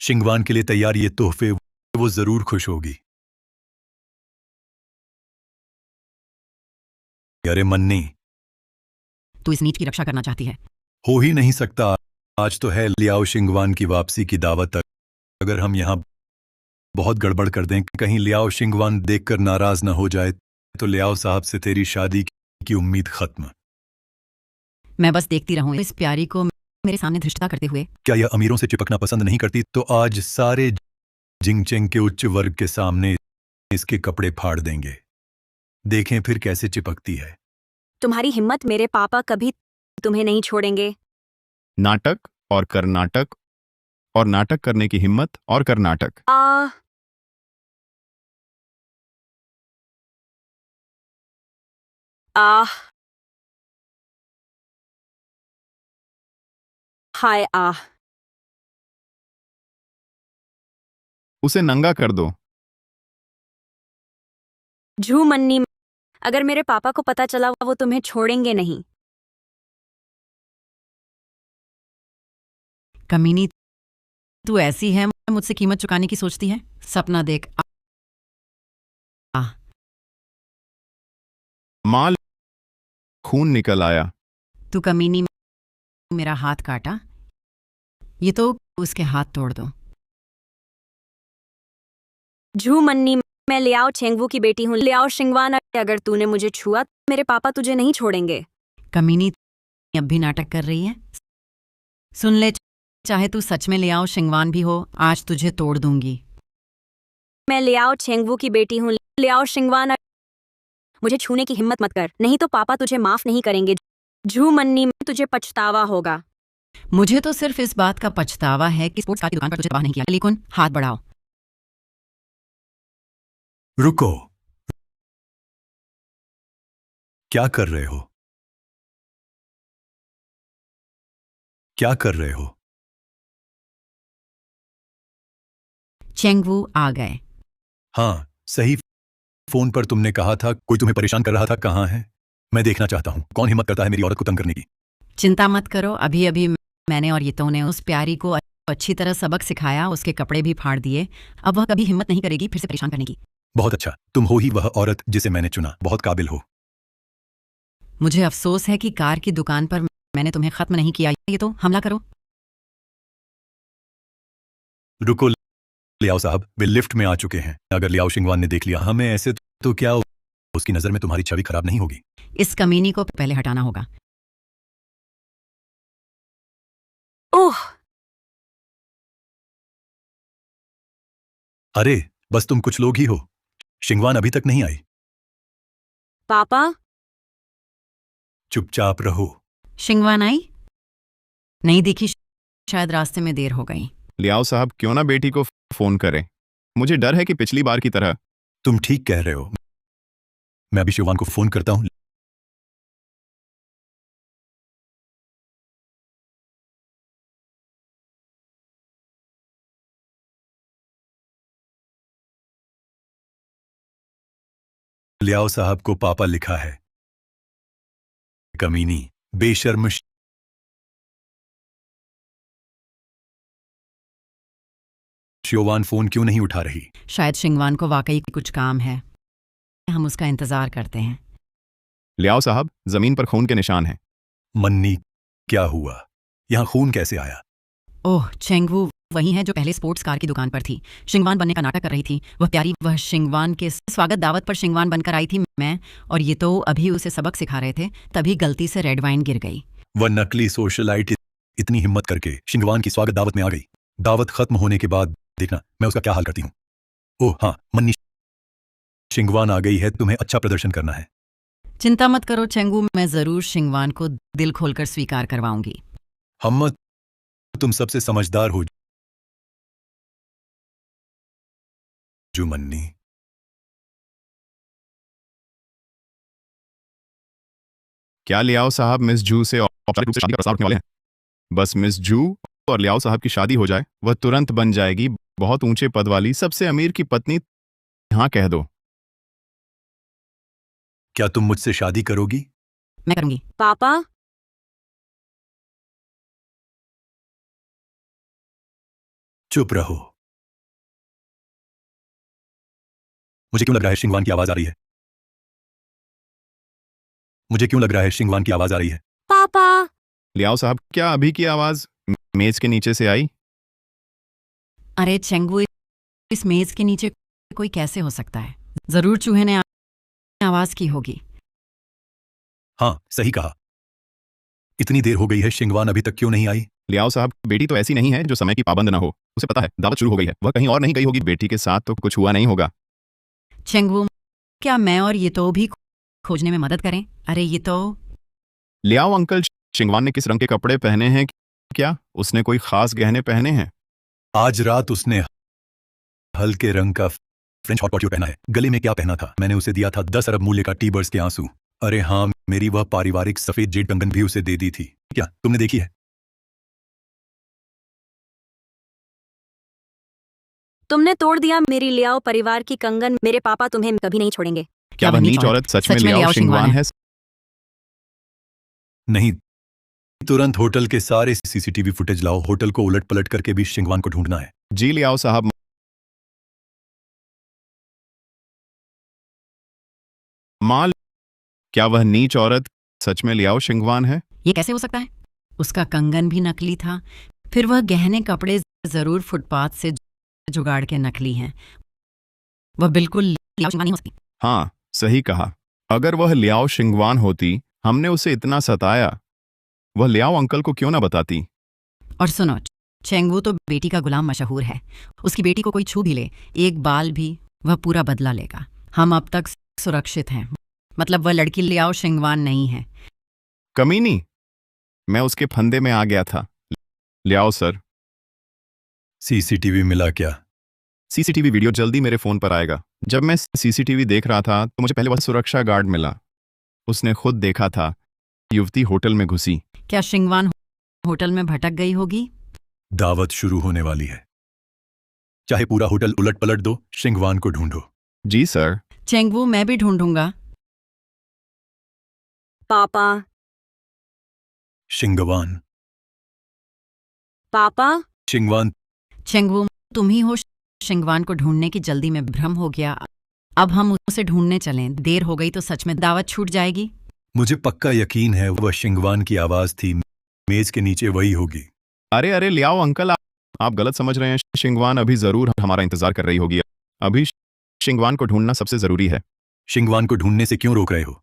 शिंगवान के लिए तैयार ये तोहफे वो जरूर खुश होगी। अरे मन्नी, तू इस नीच की रक्षा करना चाहती है। हो ही नहीं सकता। आज तो है लियाओ शिंगवान की वापसी की दावत। अगर हम यहाँ बहुत गड़बड़ कर दें, कहीं लियाओ शिंगवान देखकर नाराज ना हो जाए, तो लियाओ साहब से तेरी शादी की उम्मीद खत्म। मैं बस देखती रहूं इस प्यारी को मेरे सामने धृष्टता करते हुए। क्या यह अमीरों से चिपकना पसंद नहीं करती? तो आज सारे जिंगचेंग के उच्च वर्ग के सामने इसके कपड़े फाड़ देंगे। देखें फिर कैसे चिपकती है। तुम्हारी हिम्मत, मेरे पापा कभी तुम्हें नहीं छोड़ेंगे। नाटक और कर्नाटक और नाटक करने की हिम्मत और कर्नाटक। आह, हाय आह। उसे नंगा कर दो। झू मन्नी, अगर मेरे पापा को पता चला वो तुम्हें छोड़ेंगे नहीं। कमीनी, तू ऐसी है, मुझसे कीमत चुकाने की सोचती है। सपना देख। माल खून निकल आया। तू कमीनी, मेरा हाथ काटा। ये तो उसके हाथ तोड़ दो। झू मन्नी, मैं लियाओ चेंगवू की बेटी हूँ, लियाओ शिंगवान। अगर तूने मुझे छुआ, मेरे पापा तुझे नहीं छोड़ेंगे। कमीनी, अब भी नाटक कर रही है। सुन ले, चाहे तू सच में लियाओ शिंगवान भी हो, आज तुझे तोड़ दूंगी। मैं लियाओ चेंगवू की बेटी हूँ, लियाओ शिंगवान। मुझे छूने की हिम्मत मत कर, नहीं तो पापा तुझे माफ नहीं करेंगे। झू मन्नी, तुझे पछतावा होगा। मुझे तो सिर्फ इस बात का पछतावा है कि स्पोर्ट्स कार की दुकान पर तुझे तबाह नहीं किया। लेकिन हाथ बढ़ाओ। रुको, क्या कर रहे हो? क्या कर रहे हो? चेंगवू आ गए। हाँ, सही। फोन पर तुमने कहा था कोई तुम्हें परेशान कर रहा था। कहाँ है? मैं देखना चाहता हूँ कौन हिम्मत करता है मेरी औरत को तंग करने की। चिंता मत करो, अभी अभी मैंने और यितो ने उस प्यारी को अच्छी तरह सबक सिखाया, उसके कपड़े भी फाड़ दिए। अब वह कभी हिम्मत नहीं करेगी फिर से परेशान करने की। बहुत अच्छा, तुम हो ही वह औरत जिसे मैंने चुना। बहुत काबिल हो। मुझे अफसोस है कि कार की दुकान पर मैंने तुम्हें खत्म नहीं किया। ये तो हमला करो। रुको लियाओ साहब, वे लिफ्ट में आ चुके हैं। अगर लियाओ शिंगवान ने देख लिया हमें ऐसे, तो क्या उसकी नजर में तुम्हारी छवि खराब नहीं होगी? इस कमीनी को पहले हटाना होगा। ओह, अरे बस तुम कुछ लोग ही हो। शिंगवान अभी तक नहीं आई। पापा। चुपचाप रहो। शिंगवान आई नहीं दिखी, शायद रास्ते में देर हो गई। लियाओ साहब, क्यों ना बेटी को फोन करें। मुझे डर है कि पिछली बार की तरह। तुम ठीक कह रहे हो। मैं अभी शिंगवान को फोन करता हूं। लियाओ साहब को पापा लिखा है। कमीनी, बेशर्म। शिंगवान फोन क्यों नहीं उठा रही? शायद शिंगवान को वाकई कुछ काम है। हम उसका इंतजार करते हैं। लियाओ साहब, जमीन पर खून के निशान हैं। मन्नी, क्या हुआ? यहां खून कैसे आया? ओह, चेंगवू वही है जो पहले स्पोर्ट्स कार की दुकान पर थी। शिंगवान बनने का नाटक कर रही थी। वह प्यारी, वह शिंगवान के स्वागत दावत पर शिंगवान बनकर आई थी। मैं और ये तो अभी उसे सबक सिखा रहे थे, तभी गलती से रेड वाइन गिर गई। वह नकली सोशलाइट इतनी हिम्मत करके शिंगवान की स्वागत दावत में आ गई। दावत खत्म होने के बाद देखना मैं उसका क्या हाल करती हूँ। ओह हाँ मन्नी, शिंगवान आ गई है, तुम्हें अच्छा प्रदर्शन करना है। चिंता मत करो चेंगू, मैं जरूर शिंगवान को दिल खोलकर स्वीकार करवाऊंगी। हम तुम सबसे समझदार हो जो मन्नी। क्या लियाओ साहब मिस जू से औपचारिक रूप से शादी का प्रस्ताव रखने वाले हैं? बस मिस जू और लियाओ साहब की शादी हो जाए, वह तुरंत बन जाएगी बहुत ऊंचे पद वाली सबसे अमीर की पत्नी। हाँ कह दो। क्या तुम मुझसे शादी करोगी? मैं करूंगी। पापा, चुप रहो। मुझे क्यों लग रहा है शिंगवान की आवाज आ रही है? मुझे क्यों लग रहा है शिंगवान की आवाज आ रही है? पापा। लियाओ साहब, क्या अभी की आवाज मेज के नीचे से आई? अरे चेंगू, इस मेज के नीचे कोई कैसे हो सकता है? जरूर चूहे ने आवाज की होगी। हाँ सही कहा। इतनी देर हो गई है, शिंगवान अभी तक क्यों नहीं आई? लियाओ साहब, बेटी तो ऐसी नहीं है जो समय की पाबंद ना हो। उसे पता है दावत शुरू हो गई है, वह कहीं और नहीं गई होगी। बेटी के साथ तो कुछ हुआ नहीं होगा। चेंगू, क्या मैं और ये तो भी खोजने में मदद करें? अरे ये तो लियाओ अंकल, शिंगवान ने किस रंग के कपड़े पहने हैं? क्या उसने कोई खास गहने पहने हैं? आज रात उसने हल्के रंग का फ्रेंच हॉट पॉट पहना है। गले में क्या पहना था? मैंने उसे दिया था 10 अरब मूल्य का टीबर्स के आंसू। अरे हाँ, मेरी वह पारिवारिक सफेद जेड कंगन भी उसे दे दी थी। क्या तुमने देखी है? तुमने तोड़ दिया मेरी लियाओ परिवार की कंगन। मेरे पापा तुम्हें कभी नहीं छोड़ेंगे। क्या वह नीच औरत सच में लियाओ शिंगवान है? नहीं, तुरंत होटल के सारे सीसीटीवी फुटेज लाओ। होटल को उलट पलट करके भी शिंगवान को ढूंढना है। जी लियाओ साहब। माल, क्या वह नीच औरत सच में लियाओ शिंगवान है? ये कैसे हो सकता है? उसका कंगन भी नकली था, फिर वह गहने कपड़े जरूर फुटपाथ से जुगाड़ के नकली हैं। वह बिल्कुल लियाओ शिंगवान नहीं हो सकती। हाँ सही कहा। अगर वह लियाओ शिंगवान होती, हमने उसे इतना सताया, वह लियाओ अंकल को क्यों ना बताती? और सुनो, चेंगू तो बेटी का गुलाम मशहूर है। उसकी बेटी को कोई छू भी ले, एक बाल भी, वह पूरा बदला लेगा। हम अब तक सुरक्षित हैं। मतलब वह लड़की लियाओ शिंगवान नहीं है। कमीनी, मैं उसके फंदे में आ गया था। लियाओ सर। सीसीटीवी मिला क्या? सीसीटीवी वीडियो जल्दी मेरे फोन पर आएगा। जब मैं सीसीटीवी देख रहा था तो मुझे पहले वह सुरक्षा गार्ड मिला। उसने खुद देखा था युवती होटल में घुसी। क्या शिंगवान होटल में भटक गई होगी? दावत शुरू होने वाली है। चाहे पूरा होटल उलट पलट दो, शिंगवान को ढूंढो। जी सर। चेंगू, मैं भी ढूंढूंगा। पापा। शिंगवान। पापा। शिंगवान। चेंगू, तुम ही हो। शिंगवान को ढूंढने की जल्दी में भ्रम हो गया। अब हम उसे ढूंढने चलें। देर हो गई तो सच में दावत छूट जाएगी। मुझे पक्का यकीन है वह शिंगवान की आवाज थी। मेज के नीचे वही होगी। अरे अरे लियाओ अंकल, आप गलत समझ रहे हैं। शिंगवान अभी जरूर हमारा इंतजार कर रही होगी। अभी शिंगवान को ढूंढना सबसे जरूरी है। शिंगवान को ढूंढने से क्यों रोक रहे हो?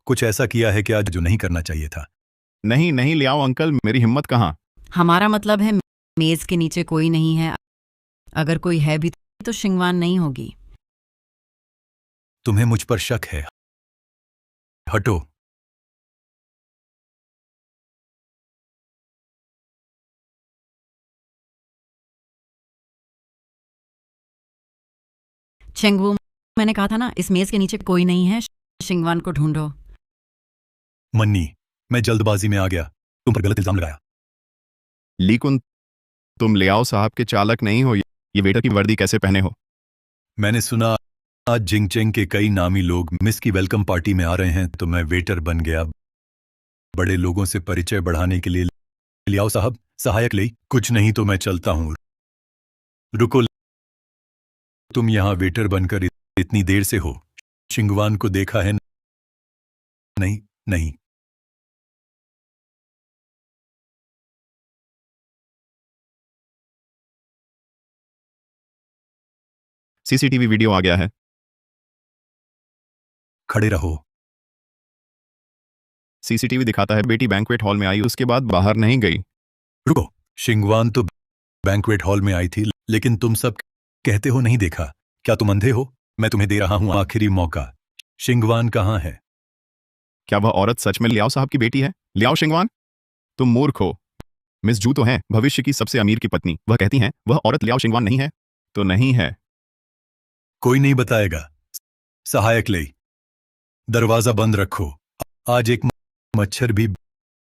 कुछ ऐसा किया है क्या जो नहीं करना चाहिए था? नहीं नहीं लियाओ अंकल, मेरी हिम्मत कहाँ। हमारा मतलब है मेज के नीचे कोई नहीं है। अगर कोई है भी तो शिंगवान नहीं होगी। तुम्हें मुझ पर शक है? हटो। चेंगू, मैंने कहा था ना, इस मेज के नीचे कोई नहीं है। शिंगवान को ढूंढो। मन्नी, मैं जल्दबाजी में आ गया, तुम पर गलत इल्जाम लगाया। लीकुन, तुम लियाओ साहब के चालक नहीं हो। ये वेटर की वर्दी कैसे पहने हो? मैंने सुना आज जिंगचेंग के कई नामी लोग मिस की वेलकम पार्टी में आ रहे हैं, तो मैं वेटर बन गया। बड़े लोगों से परिचय बढ़ाने के लिए। लियाओ साहब, सहायक ले। कुछ नहीं तो मैं चलता हूं। रुको, तुम यहां वेटर बनकर इतनी देर से हो। शिंगवान को देखा है? नहीं नहीं। सीसीटीवी वीडियो आ गया है। खड़े रहो। सीसीटीवी दिखाता है बेटी बैंक्वेट हॉल में आई, उसके बाद बाहर नहीं गई। रुको, शिंगवान तो बैंक्वेट हॉल में आई थी, लेकिन तुम सब कहते हो नहीं देखा। क्या तुम अंधे हो? मैं तुम्हें दे रहा हूं आखिरी मौका। शिंगवान कहाँ है? क्या वह औरत सच में लियाओ साहब की बेटी है? लियाओ शिंगवान? तुम मूर्ख हो। मिस जू तो हैं भविष्य की सबसे अमीर की पत्नी। वह कहती हैं वह औरत लियाओ शिंगवान नहीं है? तो नहीं है। कोई नहीं बताएगा। सहायक ले, दरवाजा बंद रखो। आज एक मच्छर भी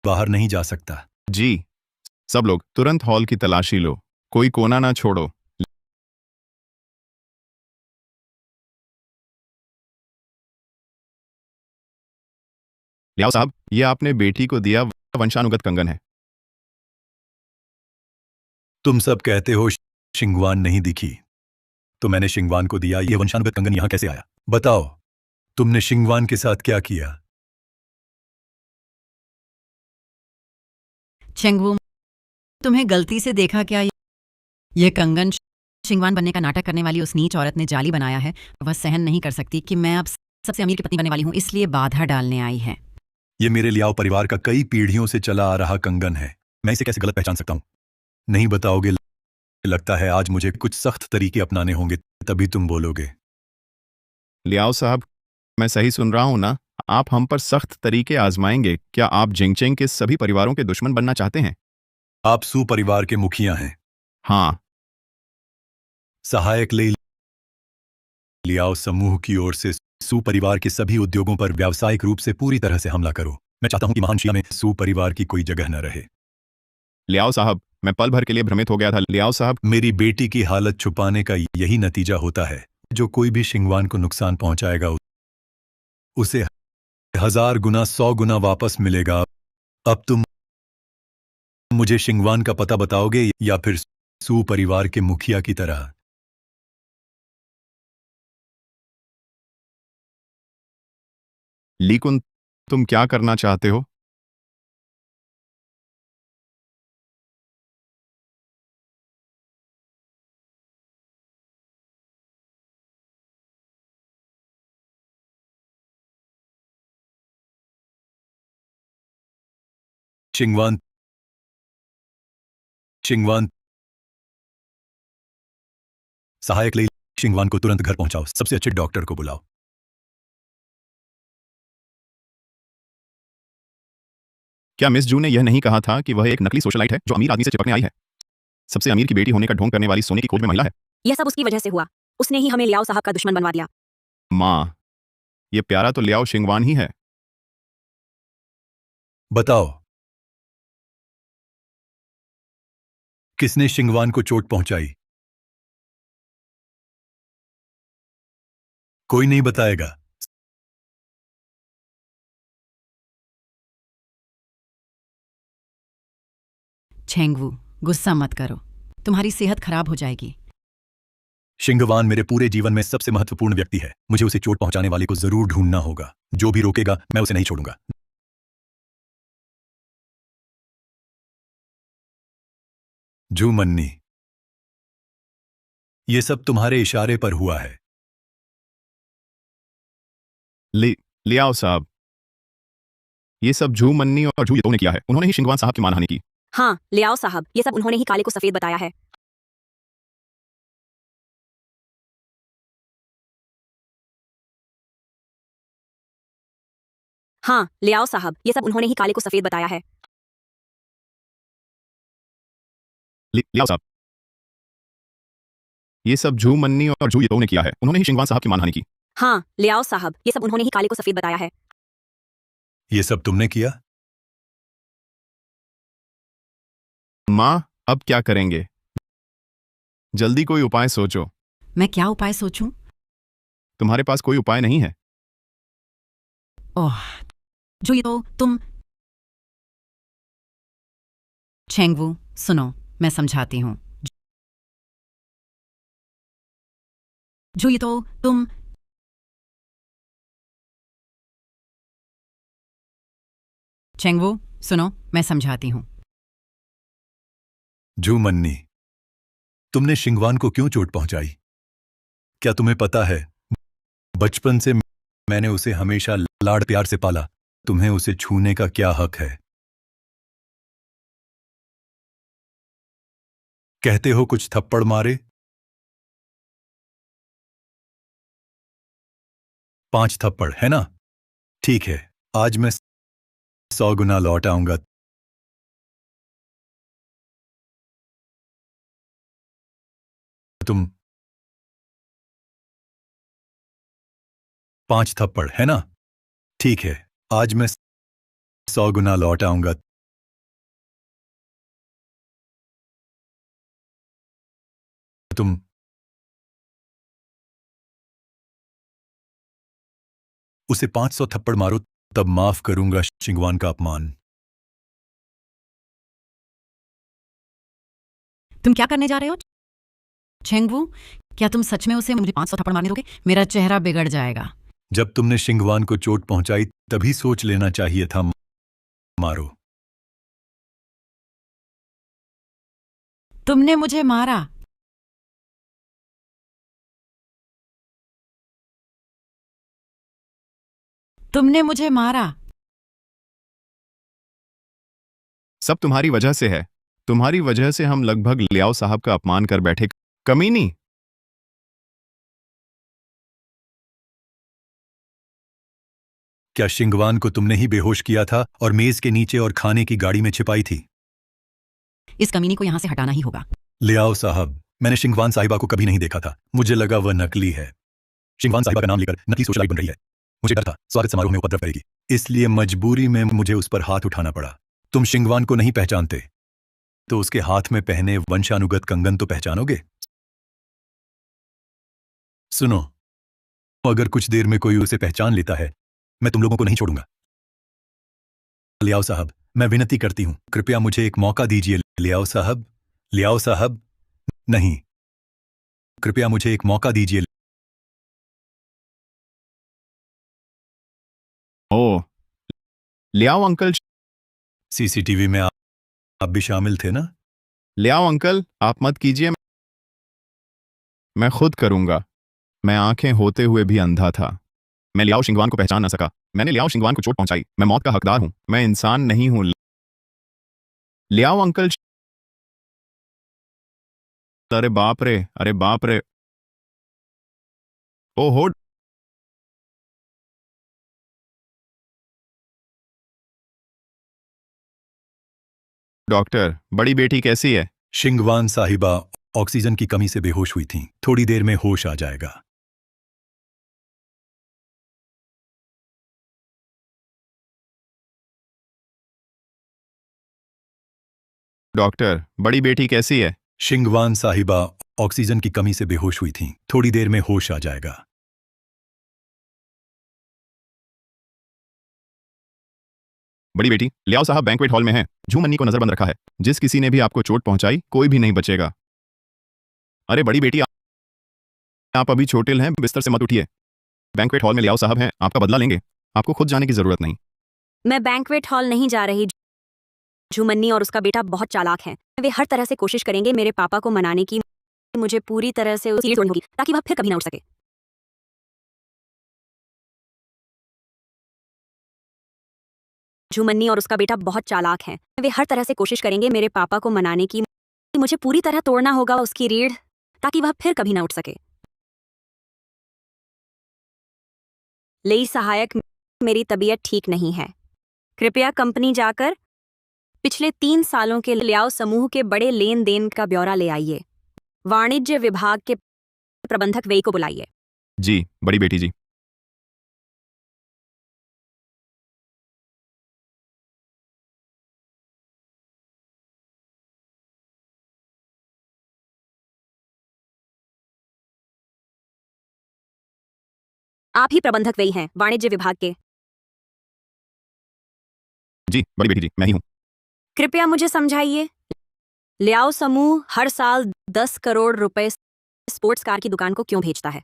बाहर नहीं जा सकता। जी। सब लोग तुरंत हॉल की तलाशी लो, कोई कोना ना छोड़ो। लियाओ साहब, ये आपने बेटी को दिया वंशानुगत कंगन है। तुम सब कहते हो शिंगवान नहीं दिखी, तो मैंने शिंगवान को दिया। ये वंशानुगत कंगन यहां कैसे आया? बताओ, तुमने शिंगवान के साथ क्या किया? चेंगवू, तुम्हें गलती से देखा क्या? ये कंगन शिंगवान बनने का नाटक करने वाली उस नीच औरत ने जाली बनाया है। वह सहन नहीं कर सकती कि मैं अब सबसे अमीर की पत्नी बनने वाली हूँ, इसलिए बाधा डालने आई है। ये मेरे लियाओ परिवार का कई पीढ़ियों से चला आ रहा कंगन है। मैं इसे कैसे गलत पहचान सकता हूं? नहीं बताओगे? लगता है आज मुझे कुछ सख्त तरीके अपनाने होंगे, तभी तुम बोलोगे। लियाओ साहब, मैं सही सुन रहा हूं ना? आप हम पर सख्त तरीके आजमाएंगे? क्या आप जिंगचेंग के सभी परिवारों के दुश्मन बनना चाहते हैं? आप सू परिवार के मुखिया हैं। हाँ। सहायक ले, लियाओ समूह की ओर से सू परिवार के सभी उद्योगों पर व्यावसायिक रूप से पूरी तरह से हमला करो। मैं चाहता हूं कि महान शिया में सू परिवार की कोई जगह न रहे। लियाओ साहब, मैं पल भर के लिए भ्रमित हो गया था। लियाओ साहब, मेरी बेटी की हालत छुपाने का यही नतीजा होता है। जो कोई भी शिंगवान को नुकसान पहुंचाएगा उसे 1000 गुना 100 गुना वापस मिलेगा। अब तुम मुझे शिंगवान का पता बताओगे या फिर सू परिवार के मुखिया की तरह? लीकुन, तुम क्या करना चाहते हो? शिंगवान शिंगवान सहायक ले, शिंगवान को तुरंत घर पहुंचाओ। सबसे अच्छे डॉक्टर को बुलाओ। क्या मिस जू ने यह नहीं कहा था कि वह एक नकली सोशलाइट है जो अमीर आदमी से चिपकने आई है? सबसे अमीर की बेटी होने का ढोंग करने वाली सोने की खोज में महिला है। यह सब उसकी वजह से हुआ। उसने ही हमें लियाओ साहब का दुश्मन बनवा दिया। माँ, ये प्यारा तो लियाओ शिंगवान ही है। बताओ, किसने शिंगवान को चोट पहुंचाई? कोई नहीं बताएगा। छेंगवू, गुस्सा मत करो, तुम्हारी सेहत खराब हो जाएगी। शिंगवान मेरे पूरे जीवन में सबसे महत्वपूर्ण व्यक्ति है। मुझे उसे चोट पहुंचाने वाले को जरूर ढूंढना होगा। जो भी रोकेगा मैं उसे नहीं छोड़ूंगा। जू मन्नी, ये सब तुम्हारे इशारे पर हुआ है। लियाओ साहब, ये सब झू मन्नी और झू येतो ने किया है। उन्होंने ही शिंगवान साहब की मानहानि की। हाँ, लियाओ साहब, ये सब उन्होंने ही काले को सफेद बताया है। हाँ, लियाओ साहब, ये सब उन्होंने ही काले को सफेद बताया है। लियाओ साहब, ये सब झू मन्नी और झू येतो ने किया है। उन्होंने ही शिंगवान साहब की मानहानि की। हाँ, लियाओ साहब, ये सब उन्होंने ही काले को सफेद बताया है। ये सब तुमने किया? माँ, अब क्या करेंगे? जल्दी कोई उपाय सोचो। मैं क्या उपाय सोचूं? तुम्हारे पास कोई उपाय नहीं है? ओह, जो ये तो तुम। छेंगवू, सुनो, मैं समझाती हूँ। जो ये तो तुम। छेंगवू, सुनो, मैं समझाती हूँ। जू मन्नी, तुमने शिंगवान को क्यों चोट पहुंचाई? क्या तुम्हें पता है, बचपन से मैंने उसे हमेशा लाड़ प्यार से पाला। तुम्हें उसे छूने का क्या हक है? कहते हो कुछ थप्पड़ मारे, 5 थप्पड़, है ना? ठीक है, आज मैं 100 गुना लौट आऊंगा। तुम 5 थप्पड़, है ना? ठीक है, आज मैं 100 गुना लौट आऊंगा। तुम उसे 500 थप्पड़ मारो, तब माफ करूंगा शिंगवान का अपमान। तुम क्या करने जा रहे हो चेंगवू? क्या तुम सच में उसे मुझे 500 थप्पड़ मारने दोगे? मेरा चेहरा बिगड़ जाएगा। जब तुमने शिंगवान को चोट पहुंचाई तभी सोच लेना चाहिए था। मारो। तुमने मुझे मारा। तुमने मुझे मारा। सब तुम्हारी वजह से है। तुम्हारी वजह से हम लगभग लियाओ साहब का अपमान कर बैठे। कमीनी। क्या शिंगवान को तुमने ही बेहोश किया था और मेज के नीचे और खाने की गाड़ी में छिपाई थी? इस कमीनी को यहां से हटाना ही होगा। लियाओ साहब, मैंने शिंगवान साहिबा को कभी नहीं देखा था। मुझे लगा वह नकली है। शिंगवान साहिबा का नाम लेकर नकली सोशलाइट बन रही है। मुझे डर था स्वागत समारोह में उपद्रव करेगी, इसलिए मजबूरी में मुझे उस पर हाथ उठाना पड़ा। तुम शिंगवान को नहीं पहचानते तो उसके हाथ में पहने वंशानुगत कंगन तो पहचानोगे। सुनो, अगर कुछ देर में कोई उसे पहचान लेता है, मैं तुम लोगों को नहीं छोड़ूंगा। लियाओ साहब, मैं विनती करती हूं, कृपया मुझे एक मौका दीजिए। लियाओ साहब, लियाओ साहब, नहीं, कृपया मुझे एक मौका दीजिए। ओ, लियाओ अंकल। सीसीटीवी में आप भी शामिल थे ना? लियाओ अंकल, आप मत कीजिए, मैं खुद करूंगा। मैं आंखें होते हुए भी अंधा था। मैं लियाओ शिंगवान को पहचान ना सका। मैंने लियाओ शिंगवान को चोट पहुंचाई। मैं मौत का हकदार हूं। मैं इंसान नहीं हूं। लियाओ अंकल। अरे बाप रे, अरे बाप रे। ओहो। डॉक्टर, बड़ी बेटी कैसी है? शिंगवान साहिबा ऑक्सीजन की कमी से बेहोश हुई थीं। थोड़ी देर में होश आ जाएगा। डॉक्टर, बड़ी बेटी कैसी है? शिंगवान साहिबा ऑक्सीजन की कमी से बेहोश हुई थीं। थोड़ी देर में होश आ जाएगा। बड़ी बेटी, लियाओ साहब बैंक्वेट हॉल में हैं। झूमन्नी को नजरबंद रखा है। जिस किसी ने भी आपको चोट पहुंचाई, कोई भी नहीं बचेगा। अरे बड़ी बेटी, आप अभी छोटे हैं, बिस्तर से मत उठिए। बैंक्वेट हॉल में लियाओ साहब हैं, आपका बदला लेंगे। आपको खुद जाने की जरूरत नहीं। मैं बैंक्वेट हॉल नहीं जा रही। झूमन्नी और उसका बेटा बहुत चालाक हैं। वे हर तरह से कोशिश करेंगे मेरे पापा को मनाने की। मुझे पूरी तरह से उसकी तोड़नी होगी ताकि वह फिर कभी ना उठ सके। झूमन्नी और उसका बेटा बहुत चालाक हैं। वे हर तरह से कोशिश करेंगे मेरे पापा को मनाने की। मुझे पूरी तरह तोड़ना होगा उसकी रीढ़ ताकि वह फिर कभी ना उठ सके। लेई सहायक, मेरी तबीयत ठीक नहीं है। कृपया कंपनी जाकर पिछले 3 सालों के लियाओ समूह के बड़े लेन देन का ब्यौरा ले आइए। वाणिज्य विभाग के प्रबंधक वेई को बुलाइए। जी, बड़ी बेटी जी। आप ही प्रबंधक वेई हैं, वाणिज्य विभाग के। जी, बड़ी बेटी जी, मैं ही हूं। कृपया मुझे समझाइए, लियाओ समूह हर साल 10 करोड़ रुपए स्पोर्ट्स कार की दुकान को क्यों भेजता है?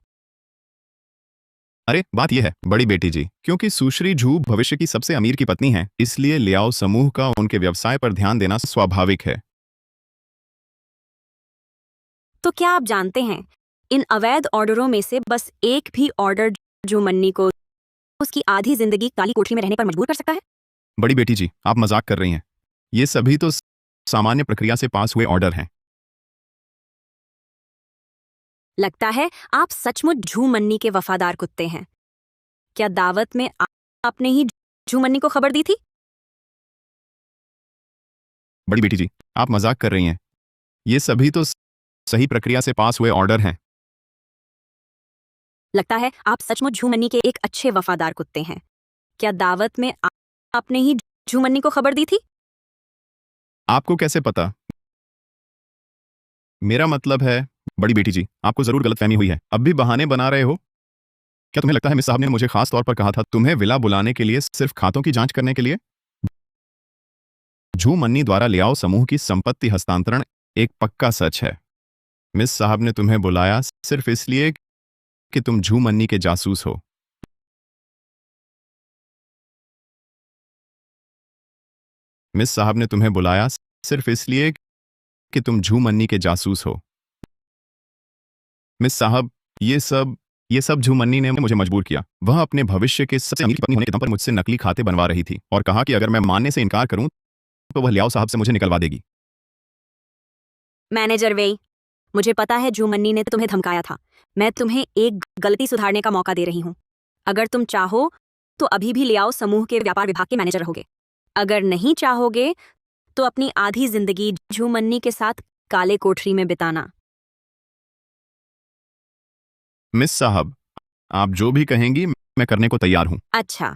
अरे बात यह है बड़ी बेटी जी, क्योंकि सुश्री झू भविष्य की सबसे अमीर की पत्नी है, इसलिए लियाओ समूह का उनके व्यवसाय पर ध्यान देना स्वाभाविक है। तो क्या आप जानते हैं, इन अवैध ऑर्डरों में से बस एक भी ऑर्डर झूमन्नी को उसकी आधी जिंदगी काली कोठरी में रहने पर मजबूर कर सकता है? बड़ी बेटी जी, आप मजाक कर रही हैं। ये सभी तो सामान्य प्रक्रिया से पास हुए ऑर्डर हैं। लगता है आप सचमुच झूमन्नी के वफादार कुत्ते हैं। क्या दावत में आपने ही झूमन्नी को खबर दी थी? बड़ी बेटी जी, आप मजाक कर रही हैं। ये सभी तो सही प्रक्रिया से पास हुए ऑर्डर हैं। लगता है आप सचमुच झूमन्नी के एक अच्छे वफादार कुत्ते हैं। क्या दावत में आपने ही झूमन्नी को खबर दी थी? आपको कैसे पता? मेरा मतलब है, बड़ी बेटी जी, आपको जरूर गलतफहमी हुई है। अब भी बहाने बना रहे हो। क्या तुम्हें लगता है मिस साहब ने मुझे खास तौर पर कहा था तुम्हें विला बुलाने के लिए सिर्फ खातों की जांच करने के लिए? झूमन्नी द्वारा लियाओ समूह की संपत्ति हस्तांतरण एक पक्का सच है। मिस साहब ने तुम्हें बुलाया सिर्फ इसलिए कि तुम झूमन्नी के जासूस हो। मिस साहब ने तुम्हें बुलाया सिर्फ इसलिए कि तुम झूमन्नी के जासूस हो। मिस साहब, ये सब झूमन्नी ने मुझे मजबूर किया। वह अपने भविष्य के सबसे अमीर पत्नी होने के दम पर मुझसे नकली खाते बनवा रही थी और कहा कि अगर मैं मानने से इनकार करूं तो वह लियाओ साहब से मुझे निकलवा देगी। मैनेजर वेई, मुझे पता है झूमन्नी ने तुम्हें धमकाया था। मैं तुम्हें एक गलती सुधारने का मौका दे रही हूँ। अगर तुम चाहो तो अभी भी लियाओ समूह के व्यापार विभाग के मैनेजर रहोगे। अगर नहीं चाहोगे तो अपनी आधी जिंदगी झूमन्नी के साथ काले कोठरी में बिताना। मिस साहब, आप जो भी कहेंगी मैं करने को तैयार हूं। अच्छा,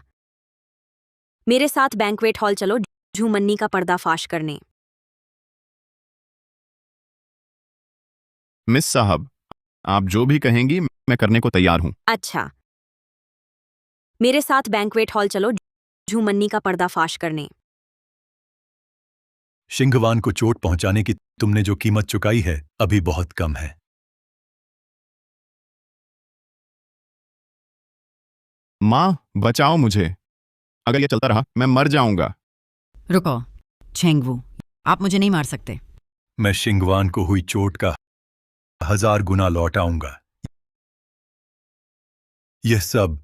मेरे साथ बैंक्वेट हॉल चलो झूमन्नी का पर्दाफाश करने। मिस साहब, आप जो भी कहेंगी मैं करने को तैयार हूं। अच्छा, मेरे साथ बैंक्वेट हॉल चलो झूमन्नी का पर्दाफाश करने। शिंगवान को चोट पहुंचाने की तुमने जो कीमत चुकाई है अभी बहुत कम है। मां, बचाओ मुझे। अगर ये चलता रहा मैं मर जाऊंगा। रुको, छेंगवू, आप मुझे नहीं मार सकते। मैं शिंगवान को हुई चोट का 1000 गुना लौटाऊंगा। यह सब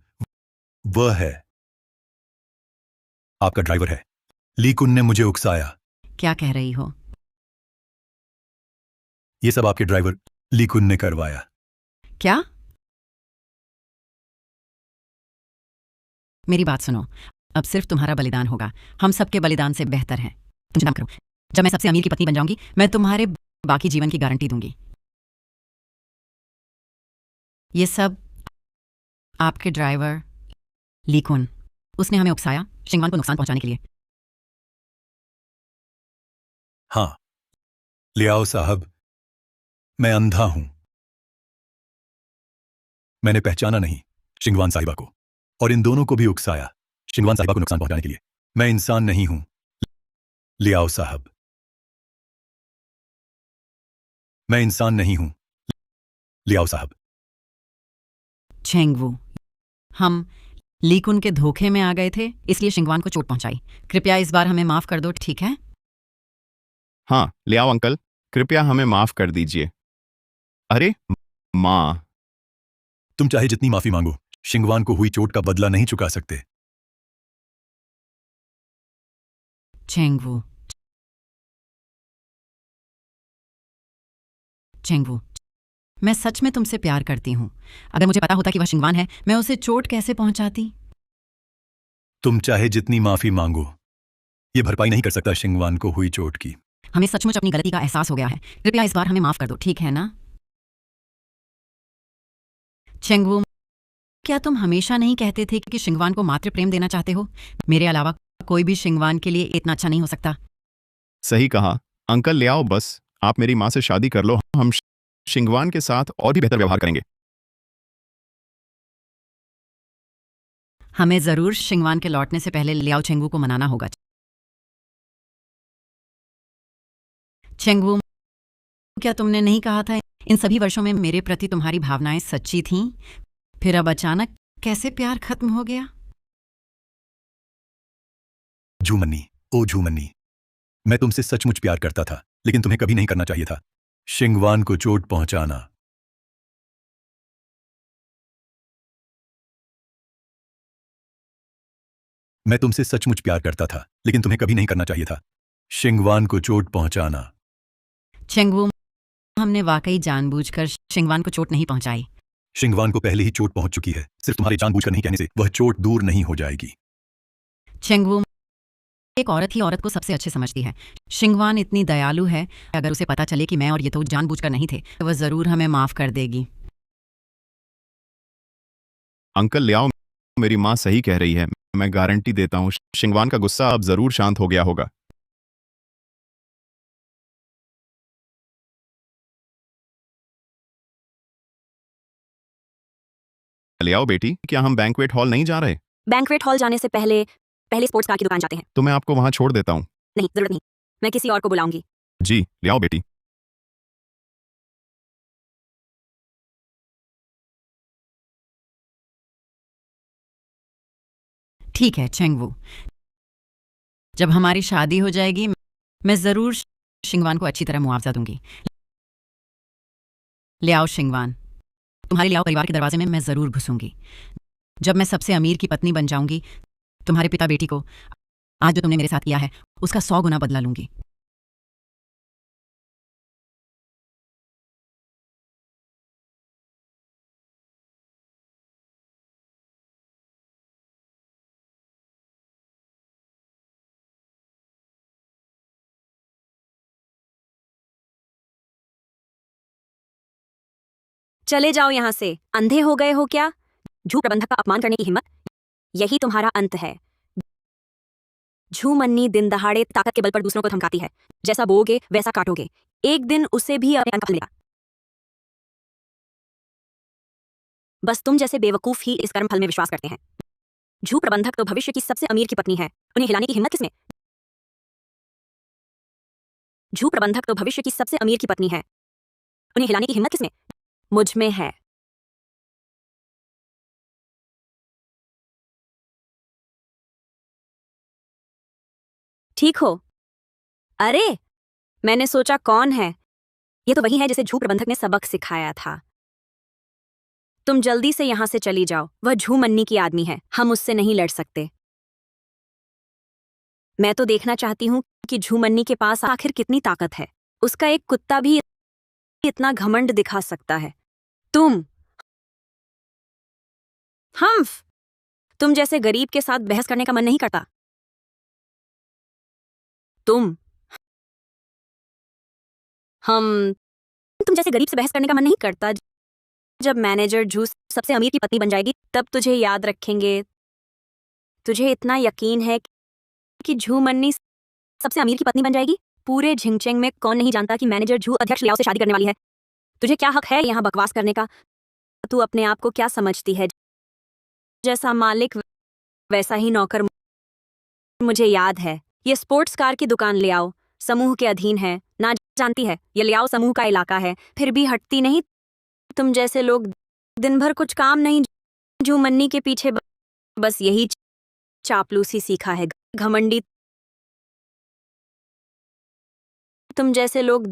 वह है। आपका ड्राइवर है। लीकुन ने मुझे उकसाया। क्या कह रही हो? यह सब आपके ड्राइवर लीकुन ने करवाया। क्या? मेरी बात सुनो, अब सिर्फ तुम्हारा बलिदान होगा। हम सबके बलिदान से बेहतर है। तुम चिंता करो, जब मैं सबसे अमीर की पत्नी बन जाऊंगी मैं तुम्हारे बाकी जीवन की गारंटी दूंगी। ये सब आपके ड्राइवर लीकुन, उसने हमें उकसाया शिंगवान को नुकसान पहुंचाने के लिए। हां, लियाओ साहब, मैं अंधा हूं। मैंने पहचाना नहीं शिंगवान साहिबा को और इन दोनों को भी उकसाया शिंगवान साहिबा को नुकसान पहुंचाने के लिए। मैं इंसान नहीं हूं लियाओ साहब, मैं इंसान नहीं हूं लियाओ साहब। छेंगवू, हम लीकुन के धोखे में आ गए थे इसलिए शिंगवान को चोट पहुंचाई। कृपया इस बार हमें माफ कर दो, ठीक है? हाँ, लियाओ अंकल, कृपया हमें माफ कर दीजिए। अरे मां, तुम चाहे जितनी माफी मांगो, शिंगवान को हुई चोट का बदला नहीं चुका सकते। छेंगवू, छेंगवू, मैं सच में तुमसे प्यार करती हूं। अगर मुझे पता होता कि वह शिंगवान है, मैं उसे चोट कैसे पहुंचाती? तुम चाहे जितनी माफी मांगो, ये भरपाई नहीं कर सकता शिंगवान को हुई चोट की। हमें सचमुच अपनी गलती का एहसास हो गया है। कृपया इस बार हमें माफ कर दो, ठीक है ना? छेंगवू, क्या तुम हमेशा नहीं कहते थे कि शिंगवान को मातृ प्रेम देना चाहते हो? मेरे अलावा कोई भी शिंगवान के लिए इतना अच्छा नहीं हो सकता। सही कहा अंकल। लियाओ, बस आप मेरी मां से शादी कर लो, हम शिंगवान के साथ और भी बेहतर व्यवहार करेंगे। हमें जरूर शिंगवान के लौटने से पहले लियाओ छेंगवू को मनाना होगा। छेंगवू, क्या तुमने नहीं कहा था इन सभी वर्षों में मेरे प्रति तुम्हारी भावनाएं सच्ची थीं? फिर अब अचानक कैसे प्यार खत्म हो गया? झूमन्नी, ओ झूमन्नी, मैं तुमसे सचमुच प्यार करता था, लेकिन तुम्हें कभी नहीं करना चाहिए था शिंगवान को चोट पहुंचाना। मैं तुमसे सचमुच प्यार करता था, लेकिन तुम्हें कभी नहीं करना चाहिए था शिंगवान को चोट पहुंचाना। छेंगवू, हमने वाकई जानबूझकर शिंगवान को चोट नहीं पहुंचाई। शिंगवान को पहले ही चोट पहुंच चुकी है। सिर्फ तुम्हारे जानबूझकर नहीं कहने से वह चोट दूर नहीं हो जाएगी। चेंगवू, एक औरत ही औरत को सबसे अच्छे समझती है। शिंगवान इतनी दयालु है, अगर उसे पता चले कि मैं और ये तो जानबूझकर नहीं थे, तो वह जरूर हमें माफ कर देगी। अंकल लियाओ, मेरी माँ सही कह रही है। मैं गारंटी देता हूँ शिंगवान का गुस्सा अब जरूर शांत हो गया होगा। लियाओ बेटी, क्या हम बैंक्वेट हॉल नहीं जा रहे? बैंक्वेट हॉल जाने से पहले पहले स्पोर्ट्स कार की दुकान जाते हैं। तो मैं आपको वहां छोड़ देता हूँ। नहीं, जरूरत नहीं। मैं किसी और को बुलाऊंगी। जी लियाओ बेटी। ठीक है चेंगवू, जब हमारी शादी हो जाएगी मैं जरूर शिंगवान को अच्छी तरह मुआवजा दूंगी। लियाओ शिंगवान, तुम्हारे लियाओ परिवार के दरवाजे में मैं जरूर घुसूंगी। जब मैं सबसे अमीर की पत्नी बन जाऊंगी, तुम्हारे पिता बेटी को आज जो तुमने मेरे साथ किया है उसका 100 गुना बदला लूंगी। चले जाओ यहाँ से। अंधे हो गए हो क्या? झू प्रबंधक का अपमान करने की हिम्मत, यही तुम्हारा अंत है। झू मन्नी दिन दहाड़े ताकत के बल पर दूसरों को धमकाती है। जैसा बोओगे वैसा काटोगे। एक दिन उसे भी अपने अंत का फल मिलेगा। बस तुम जैसे बेवकूफ ही इस कर्म फल में विश्वास करते हैं। झू प्रबंधक तो भविष्य की सबसे अमीर की पत्नी है, उन्हें हिलाने की हिम्मत किसमें? झू प्रबंधक तो भविष्य की सबसे अमीर की पत्नी है, उन्हें हिलाने की हिम्मत किसमें? मुझ में है। ठीक हो? अरे, मैंने सोचा कौन है। ये तो वही है जिसे झू प्रबंधक ने सबक सिखाया था। तुम जल्दी से यहां से चली जाओ। वह झू मन्नी की आदमी है, हम उससे नहीं लड़ सकते। मैं तो देखना चाहती हूं कि झू मन्नी के पास आखिर कितनी ताकत है। उसका एक कुत्ता भी इतना घमंड दिखा सकता है। हम्फ, तुम जैसे गरीब के साथ बहस करने का मन नहीं करता। तुम हम तुम जैसे गरीब से बहस करने का मन नहीं करता। जब मैनेजर झू सबसे अमीर की पत्नी बन जाएगी तब तुझे याद रखेंगे। तुझे इतना यकीन है कि झू मन्नी सबसे अमीर की पत्नी बन जाएगी? पूरे झिंगचेंग में कौन नहीं जानता कि मैनेजर झू अध्यक्ष लियाओ से शादी करने वाली है। तुझे क्या हक है यहाँ बकवास करने का? तू अपने आप को क्या समझती है? जैसा मालिक वैसा ही नौकर। मुझे याद है, ये स्पोर्ट्स कार की दुकान लियाओ समूह के अधीन है ना। जानती है ये लियाओ समूह का इलाका है, फिर भी हटती नहीं। तुम जैसे लोग दिन भर कुछ काम नहीं, झू मन्नी के पीछे बस यही चापलूसी सीखा है। घमंडी। तुम जैसे लोग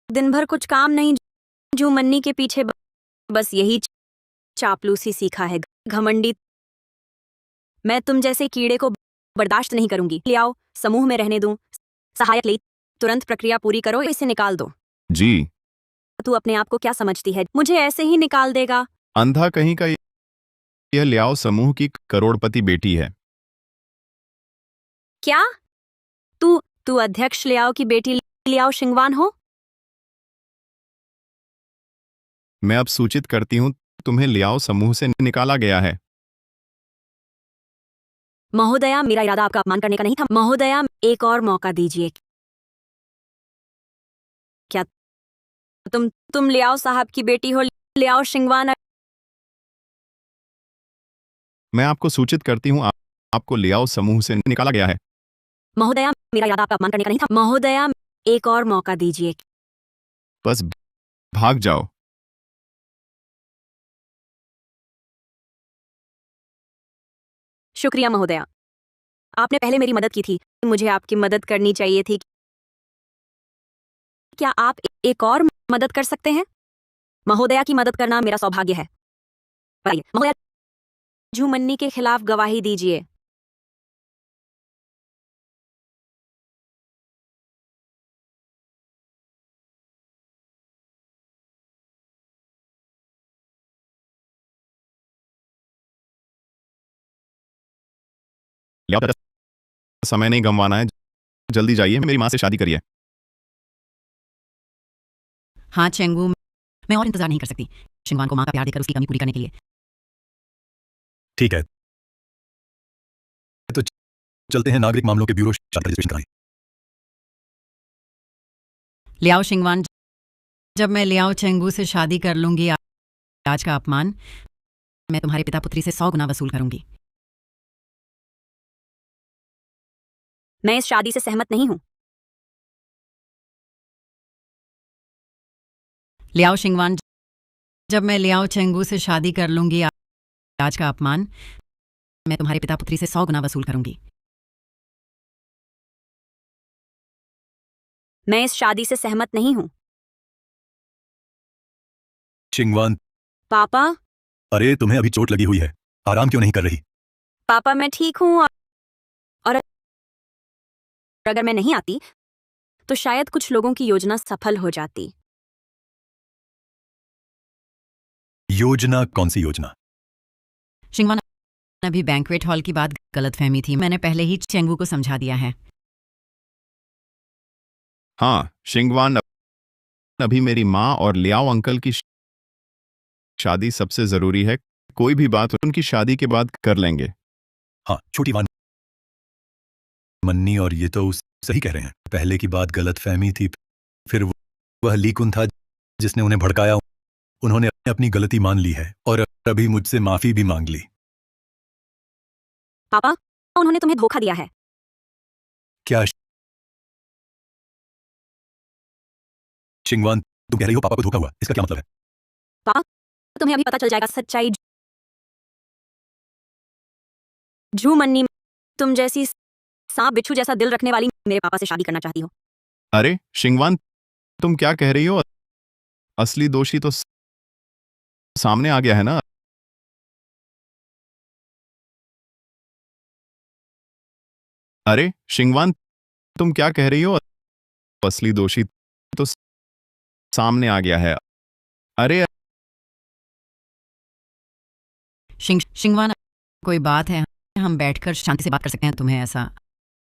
दिन भर कुछ काम नहीं, झू मन्नी के पीछे बस यही चापलूसी सीखा है। घमंडी। मैं तुम जैसे कीड़े को बर्दाश्त नहीं करूंगी। लियाओ समूह में रहने दूं। सहायक ले, तुरंत प्रक्रिया पूरी करो, इसे निकाल दो। जी। तू अपने आप को क्या समझती है? मुझे ऐसे ही निकाल देगा? अंधा कहीं का, यह लियाओ समूह की करोड़पति बेटी है। क्या तू तू अध्यक्ष लियाओ की बेटी लियाओ शिंगवान हो? मैं अब सूचित करती हूँ, तुम्हें लियाओ समूह से निकाला गया है। महोदया, मेरा इरादा आपका अपमान करने का नहीं था। महोदया, एक और मौका दीजिए। क्या तुम लियाओ साहब की बेटी हो? लियाओ शिंगवान। मैं आपको सूचित करती हूँ, आपको लियाओ समूह से निकाला गया है। महोदया, मेरा इरादा आपका अपमान करने का नहीं था। महोदया, एक और मौका दीजिए। बस भाग जाओ। शुक्रिया महोदया, आपने पहले मेरी मदद की थी, मुझे आपकी मदद करनी चाहिए थी। क्या आप एक और मदद कर सकते हैं? महोदया की मदद करना मेरा सौभाग्य है। बताइए महोदया, झू मन्नी के खिलाफ गवाही दीजिए। या समय नहीं गंवाना है, जल्दी जाइए, मेरी माँ से शादी करिए। हाँ चेंगू, मैं और इंतजार नहीं कर सकती शिंगवान को माँ का प्यार देकर उसकी कमी पूरी करने के लिए। ठीक है, तो चलते हैं नागरिक मामलों के ब्यूरो शादी रजिस्ट्रेशन कराएं। लियाओ शिंगवान, जब मैं लियाओ चेंगू से शादी कर लूंगी, आज का अपमान मैं तुम्हारे पिता पुत्री से 100 गुना वसूल करूंगी। मैं इस शादी से सहमत नहीं हूँ। लियाओ शिंगवान, जब मैं लियाओ चेंगू से शादी कर लूंगी, आज का अपमान मैं तुम्हारे पिता पुत्री से 100 गुना वसूल करूंगी। मैं इस शादी से सहमत नहीं हूँ। शिंगवान, पापा, अरे तुम्हें अभी चोट लगी हुई है, आराम क्यों नहीं कर रही? पापा मैं ठीक हूँ और अगर मैं नहीं आती तो शायद कुछ लोगों की योजना सफल हो जाती। योजना? कौन सी योजना? शिंगवान, अभी बैंक्वेट हॉल की बात गलतफहमी थी, मैंने पहले ही चेंगू को समझा दिया है। हाँ शिंगवान, अभी मेरी माँ और लियाओ अंकल की शादी सबसे जरूरी है। कोई भी बात उनकी शादी के बाद कर लेंगे। हाँ, छोटी वान मन्नी और ये तो सही कह रहे हैं। पहले की बात गलत फहमी थी, फिर वह लीकुन था जिसने उन्हें भड़काया। उन्होंने अपनी गलती मान ली है और अभी मुझसे माफी भी मांग ली। पापा, उन्होंने तुम्हें धोखा दिया है। क्या शिंगवान, तुम कह रही हो पापा को धोखा हुआ? इसका क्या मतलब है? पापा, तुम्हें अभी पता चल जाएगा सच्चाई। झू मन्नी, तुम जैसी सांप बिच्छू जैसा दिल रखने वाली मेरे पापा से शादी करना चाहती हो। अरे शिंगवान, तुम क्या कह रही हो? असली दोषी तो सामने आ गया है ना। अरे शिंगवान, तुम क्या कह रही हो? असली दोषी तो सामने आ गया है। अरे शिंगवान, कोई बात है, हम बैठकर शांति से बात कर सकते हैं, तुम्हें ऐसा?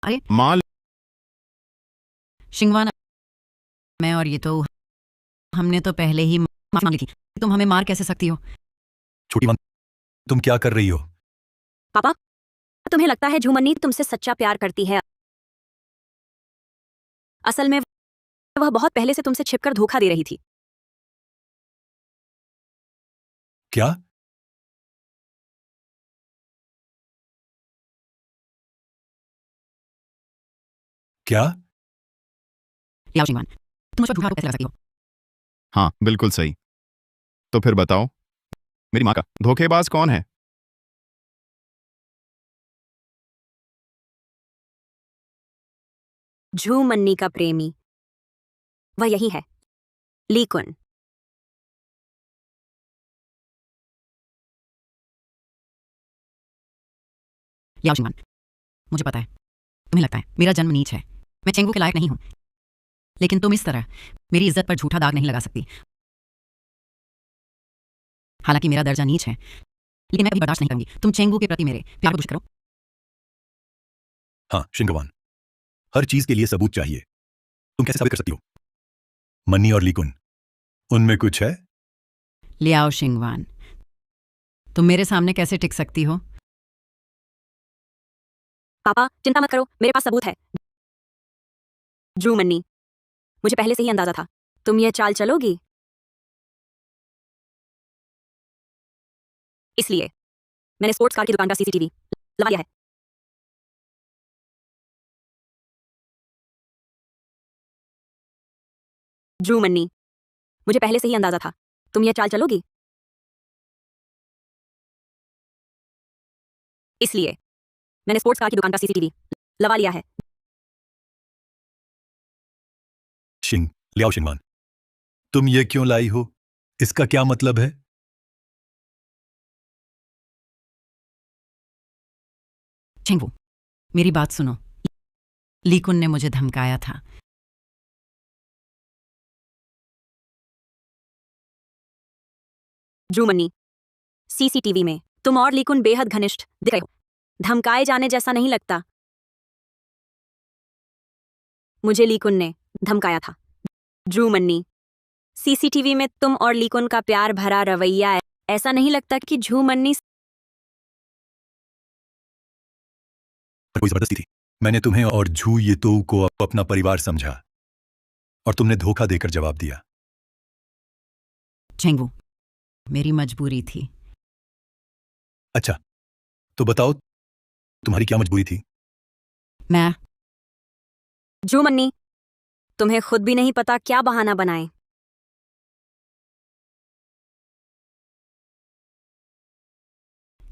अरे माल शिंगवान, मैं और ये तो हमने तो पहले ही माफी मांगी थी, तुम हमें मार कैसे सकती हो? छोटी वान, तुम क्या कर रही हो? पापा, तुम्हें लगता है झू मन्नी तुमसे सच्चा प्यार करती है? असल में वह बहुत पहले से तुमसे छिपकर धोखा दे रही थी। क्या? क्या? लियाओ शिंगवान, तुम मुझ पर झूठा आरोप कैसे लगा सकती हो? हाँ बिल्कुल सही। तो फिर बताओ, मेरी माँ का धोखेबाज कौन है? झू मन्नी का प्रेमी वह यही है, लीकुन। लियाओ शिंगवान, मुझे पता है तुम्हें लगता है मेरा जन्म नीच है, मैं चेंगू के लायक नहीं हूं, लेकिन तुम इस तरह मेरी इज्जत पर झूठा दाग नहीं लगा सकती। हालांकि मेरा दर्जा नीच है, लेकिन मैं कभी बर्दाश्त नहीं करूंगी तुम चेंगू के प्रति मेरे प्यार को दूषित करो। हाँ शिंगवान, हर चीज के लिए सबूत चाहिए। तुम कैसे साबित कर सकती हो? मन्नी और लीकुन, उनमें कुछ है? लियाओ शिंगवान, तुम मेरे सामने कैसे टिक सकती हो? पापा चिंता मत करो, मेरे पास सबूत है। झू मन्नी, मुझे पहले से ही अंदाजा था तुम यह चाल चलोगी, इसलिए मैंने स्पोर्ट्स कार की दुकान का सीसीटीवी लगा लिया है। झू मन्नी, मुझे पहले से ही अंदाजा था तुम यह चाल चलोगी, इसलिए मैंने स्पोर्ट्स कार की दुकान का सीसीटीवी लगा लिया है। लियाओ शिंगवान, तुम ये क्यों लाई हो? इसका क्या मतलब है? चेंगू, मेरी बात सुनो, लीकुन ने मुझे धमकाया था। झू मन्नी, सीसीटीवी में तुम और लीकुन बेहद घनिष्ठ दिख रहे हो। धमकाए जाने जैसा नहीं लगता। मुझे लीकुन ने धमकाया था। ड्रू मन्नी, सीसीटीवी में तुम और लीकुन का प्यार भरा रवैया है। ऐसा नहीं लगता कि झू मन्नी कोई जबरदस्ती थी। मैंने तुम्हें और झू ये तो को अपना परिवार समझा और तुमने धोखा देकर जवाब दिया। चेंगू, मेरी मजबूरी थी। अच्छा, तो बताओ तुम्हारी क्या मजबूरी थी? मैं झू मन्नी, तुम्हें खुद भी नहीं पता क्या बहाना बनाए।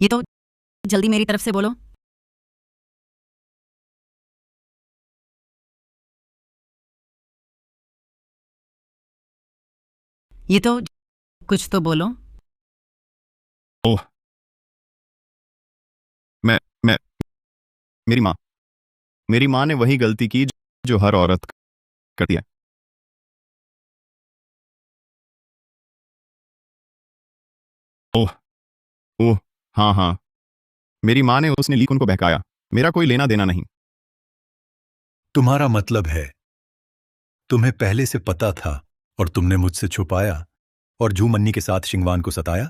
ये तो जल्दी मेरी तरफ से बोलो। ये तो कुछ तो बोलो। ओह, मैं मेरी माँ ने वही गलती की जो हर औरत करती है। ओह ओह, हाँ हाँ, मेरी माँ ने उसने लीकुन को बहकाया। मेरा कोई लेना देना नहीं। तुम्हारा मतलब है तुम्हें पहले से पता था और तुमने मुझसे छुपाया और झू मन्नी के साथ शिंगवान को सताया?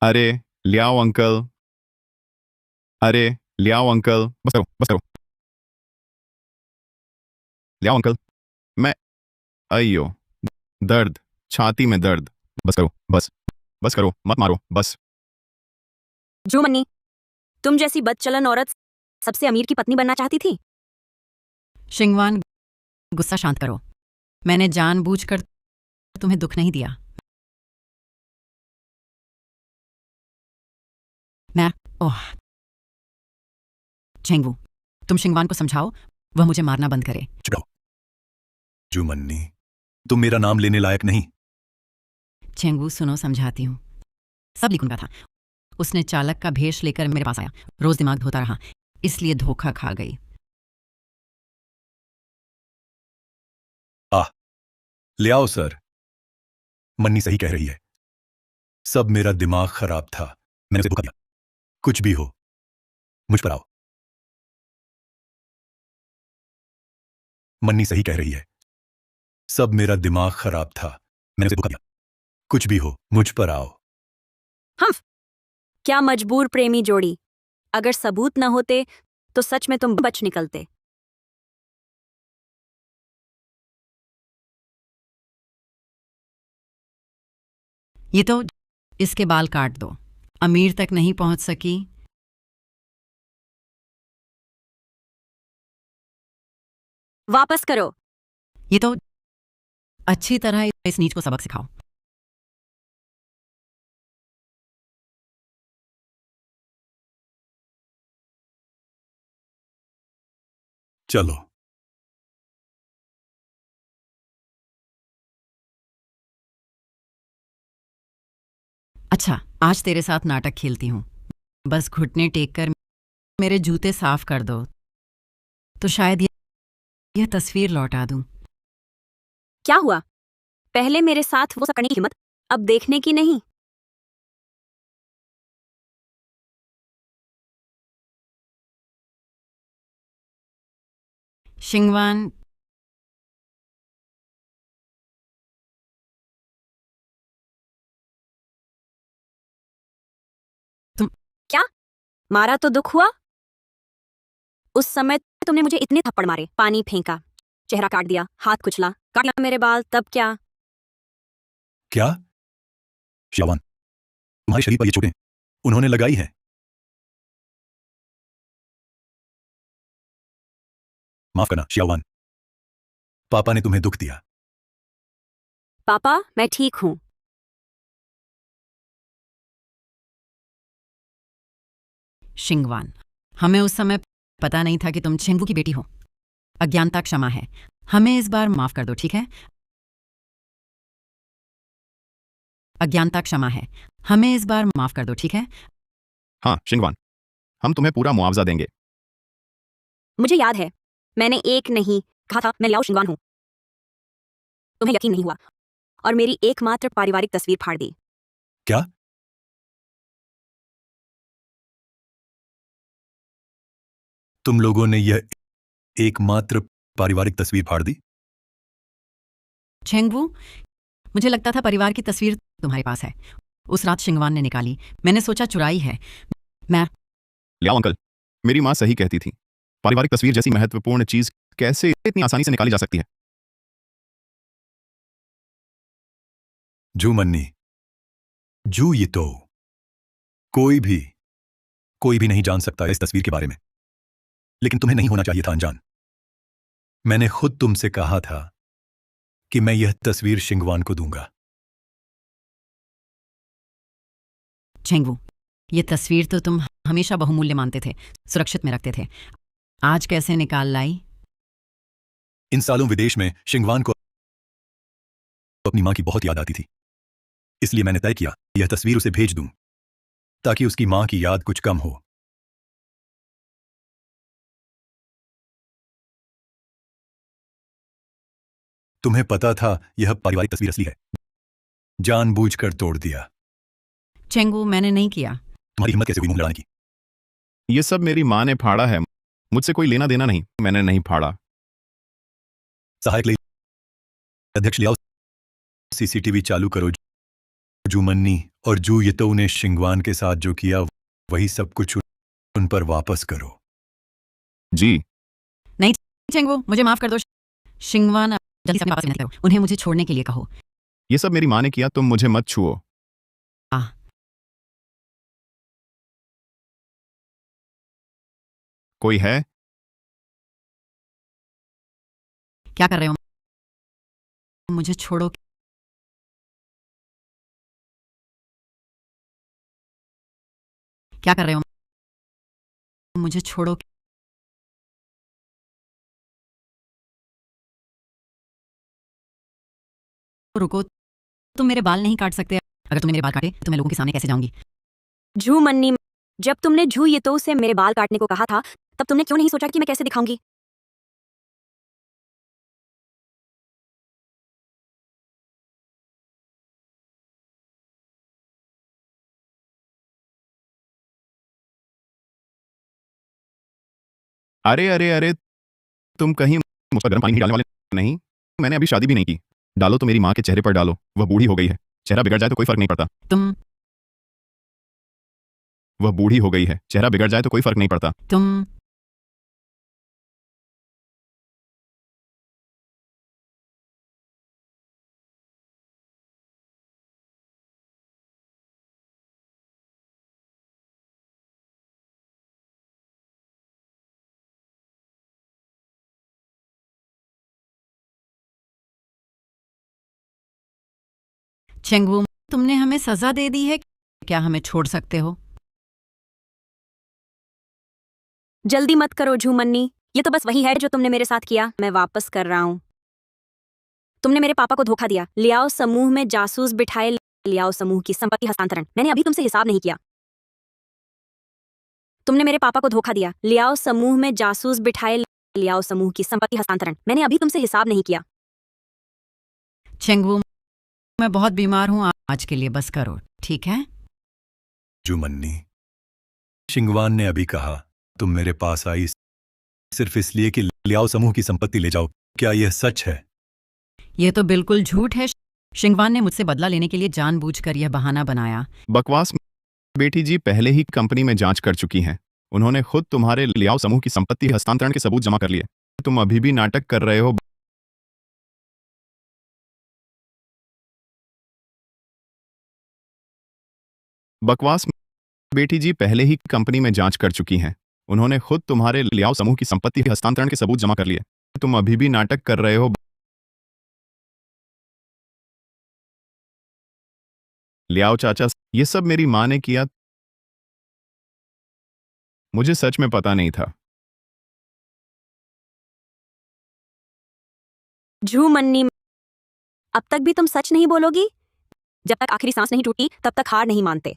अरे लियाओ अंकल, अरे लियाओ अंकल, बस करो बस करो। लियाओ अंकल, मैं अयो, दर्द, छाती में दर्द। बस करो बस, बस करो, मत मारो बस। झू मन्नी, तुम जैसी बदचलन औरत सबसे अमीर की पत्नी बनना चाहती थी। शिंगवान, गुस्सा शांत करो। मैंने जानबूझकर तुम्हें दुख नहीं दिया। मैं ओह चेंगू, तुम शिंगवान को समझाओ वह मुझे मारना बंद करे। चुप झू मन्नी, तुम मेरा नाम लेने लायक नहीं। चेंगू सुनो, समझाती हूँ। सब लीकुन का था। उसने चालक का भेष लेकर मेरे पास आया, रोज दिमाग धोता रहा, इसलिए धोखा खा गई। ले आओ सर। मन्नी सही कह रही है, सब मेरा दिमाग खराब था। मैंने उसे धोखा दिया। कुछ भी हो, मुझ पर आओ। मन्नी सही कह रही है, सब मेरा दिमाग खराब था। मैंने उसे धोखा दिया। कुछ भी हो, मुझ पर आओ। हम क्या मजबूर प्रेमी जोड़ी। अगर सबूत न होते तो सच में तुम बच निकलते। ये तो इसके बाल काट दो। अमीर तक नहीं पहुंच सकी। वापस करो। ये तो अच्छी तरह इस नीच को सबक सिखाओ। चलो। अच्छा, आज तेरे साथ नाटक खेलती हूँ। बस घुटने टेक कर मेरे जूते साफ कर दो, तो शायद यह तस्वीर लौटा दूं। क्या हुआ? पहले मेरे साथ वो सब करने की हिम्मत, अब देखने की नहीं। शिंगवान, क्या मारा तो दुख हुआ? उस समय तुमने मुझे इतने थप्पड़ मारे, पानी फेंका, चेहरा काट दिया, हाथ कुचला, काट दिया मेरे बाल, तब क्या? क्या श्यावान, तुम्हारे शरीर पर ये चोटें उन्होंने लगाई हैं? माफ करना श्यावान, पापा ने तुम्हें दुख दिया। पापा, मैं ठीक हूं। शिंगवान, हमें उस समय पता नहीं था कि तुम चेंगू की बेटी हो। अज्ञानता क्षमा है। हमें इस बार माफ कर दो, ठीक है? अज्ञानता क्षमा है। हमें इस बार माफ कर दो, ठीक है? हाँ शिंगवान, हम तुम्हें पूरा मुआवजा देंगे। मुझे याद है, मैंने एक नहीं कहा था मैं लियाओ शिंगवान हूं। तुम्हें यकीन नहीं हुआ और मेरी एकमात्र पारिवारिक तस्वीर फाड़ दी। क्या तुम लोगों ने यह एकमात्र पारिवारिक तस्वीर फाड़ दी। चेंगवू, मुझे लगता था परिवार की तस्वीर तुम्हारे पास है। उस रात शिंगवान ने निकाली, मैंने सोचा चुराई है। मैं लियाओ अंकल, मेरी माँ सही कहती थी। पारिवारिक तस्वीर जैसी महत्वपूर्ण चीज कैसे इतनी आसानी से निकाली जा सकती है? जू मन्नी, जू ये तो कोई भी नहीं जान सकता इस तस्वीर के बारे में, लेकिन तुम्हें नहीं होना चाहिए था अनजान। मैंने खुद तुमसे कहा था कि मैं यह तस्वीर शिंगवान को दूंगा। चेंगवू, ये तस्वीर तो तुम हमेशा बहुमूल्य मानते थे, सुरक्षित में रखते थे। आज कैसे निकाल लाई? इन सालों विदेश में शिंगवान को अपनी मां की बहुत याद आती थी, इसलिए मैंने तय किया यह तस्वीर उसे भेज दूं ताकि उसकी मां की याद कुछ कम हो। तुम्हें पता था यह पारिवारिक तस्वीर असली है, जानबूझकर तोड़ दिया। चेंगवू, मैंने नहीं किया। तुम्हारी हिम्मत कैसे हुई मुंह लड़ाने की? ये सब मेरी माँ ने फाड़ा है, मुझसे कोई लेना देना नहीं, मैंने नहीं फाड़ा। सहायक ले अध्यक्ष लियाओ, सीसीटीवी चालू करो। जू मन्नी और जू येतो ने शिंगवान के साथ जो किया वही सब कुछ उन पर वापस करो। जी। नहीं चेंगवू, मुझे माफ कर दो। शिंगवान, जल्दी से अपने पापा से विनती करो, उन्हें मुझे छोड़ने के लिए कहो। ये सब मेरी माँ ने किया, तुम मुझे मत छुओ। आ, कोई है? क्या कर रहे हो? मुझे छोड़ो। क्या कर रहे हो? मुझे छोड़ो। रुको, तुम मेरे बाल नहीं काट सकते। अगर तुमने मेरे बाल काटे तो मैं लोगों के सामने कैसे जाऊंगी? झू मन्नी, जब तुमने झू ये तो से मेरे बाल काटने को कहा था, तब तुमने क्यों नहीं सोचा कि मैं कैसे दिखाऊंगी? अरे अरे अरे, तुम कहीं मुझ पर गर्म पानी नहीं डालने वाले? नहीं, मैंने अभी शादी भी नहीं की। डालो तो मेरी माँ के चेहरे पर डालो, वह बूढ़ी हो गई है। चेहरा बिगड़ जाए तो कोई फर्क नहीं पड़ता। वह बूढ़ी हो गई है, चेहरा बिगड़ जाए तो कोई फर्क नहीं पड़ता। तुम चेंगवू, तुमने हमें सजा दे दी है, क्या हमें छोड़ सकते हो? जल्दी मत करो झू मन्नी, ये तो बस वही है जो तुमने मेरे साथ किया। मैं वापस कर रहा हूं। तुमने मेरे पापा को धोखा दिया, लियाओ समूह में जासूस बिठाए, लियाओ समूह की संपत्ति हस्तांतरण। मैंने अभी तुमसे हिसाब नहीं किया। तुमने मेरे पापा को धोखा दिया, लियाओ समूह में जासूस बिठाए, लियाओ समूह की संपत्ति हस्तांतरण। मैंने अभी तुमसे हिसाब नहीं किया। चेंगवू, मैं बहुत बीमार हूं, आज के लिए बस करो, ठीक है? जू मन्नी, शिंगवान ने अभी कहा तुम मेरे पास आई सिर्फ इसलिए कि लियाओ समूह की संपत्ति ले जाओ। क्या यह सच है? ये तो बिल्कुल झूठ है। शिंगवान ने मुझसे बदला लेने के लिए जानबूझकर यह बहाना बनाया। बकवास। बेटी जी पहले ही कंपनी में जांच कर चुकी हैं। उन्होंने खुद तुम्हारे लियाओ समूह की संपत्ति हस्तांतरण के सबूत जमा कर लिए। तुम अभी भी नाटक कर रहे हो। बकवास। बेटी जी पहले ही कंपनी में जांच कर चुकी हैं। उन्होंने खुद तुम्हारे लियाओ समूह की संपत्ति हस्तांतरण के सबूत जमा कर लिए। तुम अभी भी नाटक कर रहे हो। लियाओ चाचा, ये सब मेरी माँ ने किया। मुझे सच में पता नहीं था। झू मन्नी, अब तक भी तुम सच नहीं बोलोगी? जब तक आखिरी सांस नहीं टूटी तब तक हार नहीं मानते।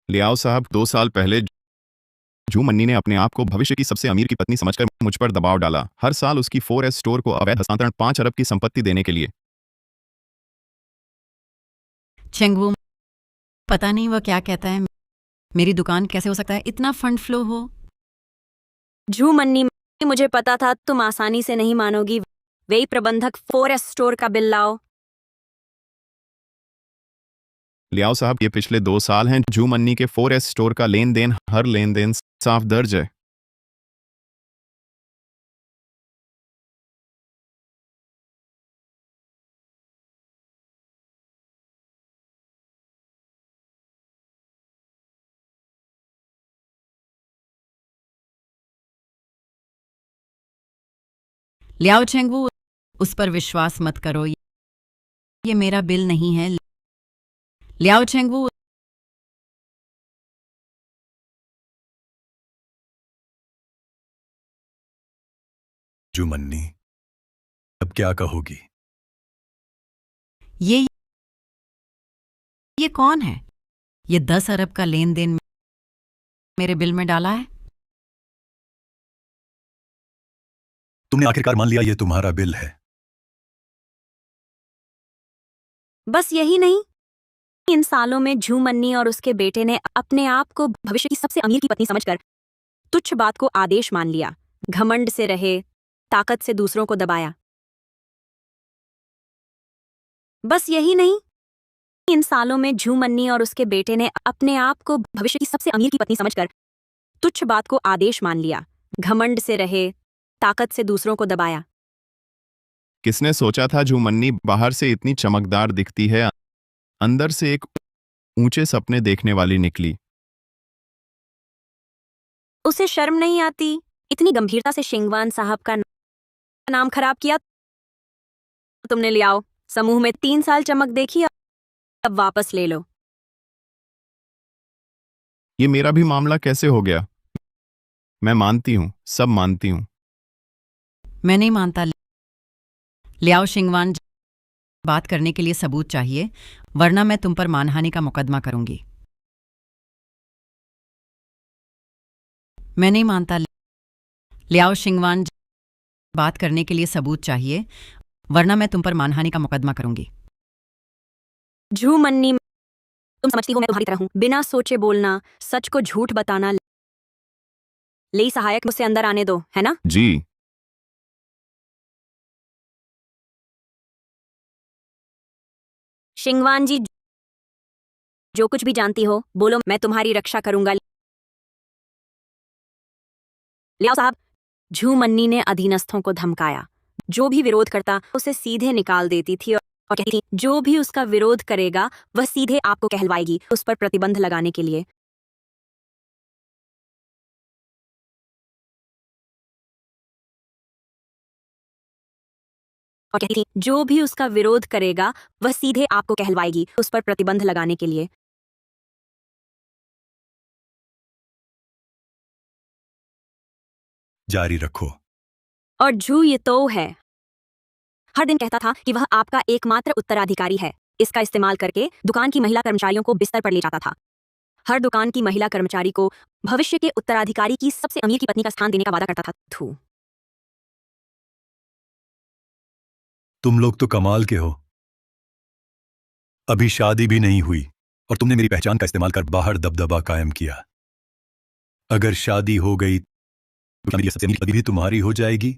लियाओ साहब, 2 साल पहले जू मन्नी ने अपने आप को भविष्य की सबसे अमीर की पत्नी समझकर मुझ पर दबाव डाला, हर साल उसकी 4S स्टोर को अवैध हस्तांतरण 5 अरब की संपत्ति देने के लिए। चेंगवू, पता नहीं वह क्या कहता है। मेरी दुकान कैसे हो सकता है इतना फंड फ्लो हो? झू मन्नी, मुझे पता था तुम आसानी से नहीं मानोगी। वही प्रबंधक 4S स्टोर का बिल लाओ। लियाओ साहब, ये पिछले 2 साल हैं जू मन्नी के 4S स्टोर का लेन देन, हर लेन देन साफ दर्ज है। लियाओ चेंगवू, उस पर विश्वास मत करो, ये मेरा बिल नहीं है। लियाओ चेंगवू, जू मन्नी, अब क्या कहोगी? ये कौन है? ये 10 अरब का लेन देन मेरे बिल में डाला है। तुमने आखिरकार मान लिया ये तुम्हारा बिल है। बस यही नहीं, इन सालों में झू मन्नी और उसके बेटे ने अपने आप को भविष्य की सबसे अमीर की पत्नी समझकर तुच्छ बात को आदेश मान लिया, घमंड से रहे, ताकत से दूसरों को दबाया। बस यही नहीं, इन सालों में झू मन्नी और उसके बेटे ने अपने आप को भविष्य की सबसे अमीर की पत्नी समझकर तुच्छ बात को आदेश मान लिया, घमंड से रहे, ताकत से दूसरों को दबाया। किसने सोचा था जू मन्नी बाहर से इतनी चमकदार दिखती है, अंदर से एक ऊंचे सपने देखने वाली निकली। उसे शर्म नहीं आती? इतनी गंभीरता से शिंगवान साहब का नाम खराब किया तुमने। लियाओ, समूह में 3 साल चमक देखी, अब वापस ले लो। ये मेरा भी मामला कैसे हो गया? मैं मानती हूं, सब मानती हूं। मैं नहीं मानता। लियाओ शिंगवान, बात करने के लिए सबूत चाहिए, वरना मैं तुम पर मानहानि का मुकदमा करूंगी। मैं नहीं मानता। लियाओ शिंगवान, बात करने के लिए सबूत चाहिए, वरना मैं तुम पर मानहानि का मुकदमा करूंगी। झू मन्नी, तुम समझती हो मैं तुम्हारी तरह हूं, बिना सोचे बोलना, सच को झूठ बताना। ले सहायक, मुझसे अंदर आने दो, है ना? जी। शिंगवान जी, जो कुछ भी जानती हो बोलो, मैं तुम्हारी रक्षा करूंगा। लियाओ साहब, झू मन्नी ने अधीनस्थों को धमकाया, जो भी विरोध करता उसे सीधे निकाल देती थी और कहती थी जो भी उसका विरोध करेगा वह सीधे आपको कहलवाएगी, उस पर प्रतिबंध लगाने के लिए। और कहती थी जो भी उसका विरोध करेगा वह सीधे आपको कहलवाएगी, उस पर प्रतिबंध लगाने के लिए। जारी रखो। और झू ये तो है, हर दिन कहता था कि वह आपका एकमात्र उत्तराधिकारी है। इसका इस्तेमाल करके दुकान की महिला कर्मचारियों को बिस्तर पर ले जाता था। हर दुकान की महिला कर्मचारी को भविष्य के उत्तराधिकारी की सबसे अमीर की पत्नी का स्थान देने का वादा करता था। थू। तुम लोग तो कमाल के हो। अभी शादी भी नहीं हुई और तुमने मेरी पहचान का इस्तेमाल कर बाहर दबदबा कायम किया। अगर शादी हो गई तो मेरी सबसे अमीर पत्नी भी तुम्हारी हो जाएगी।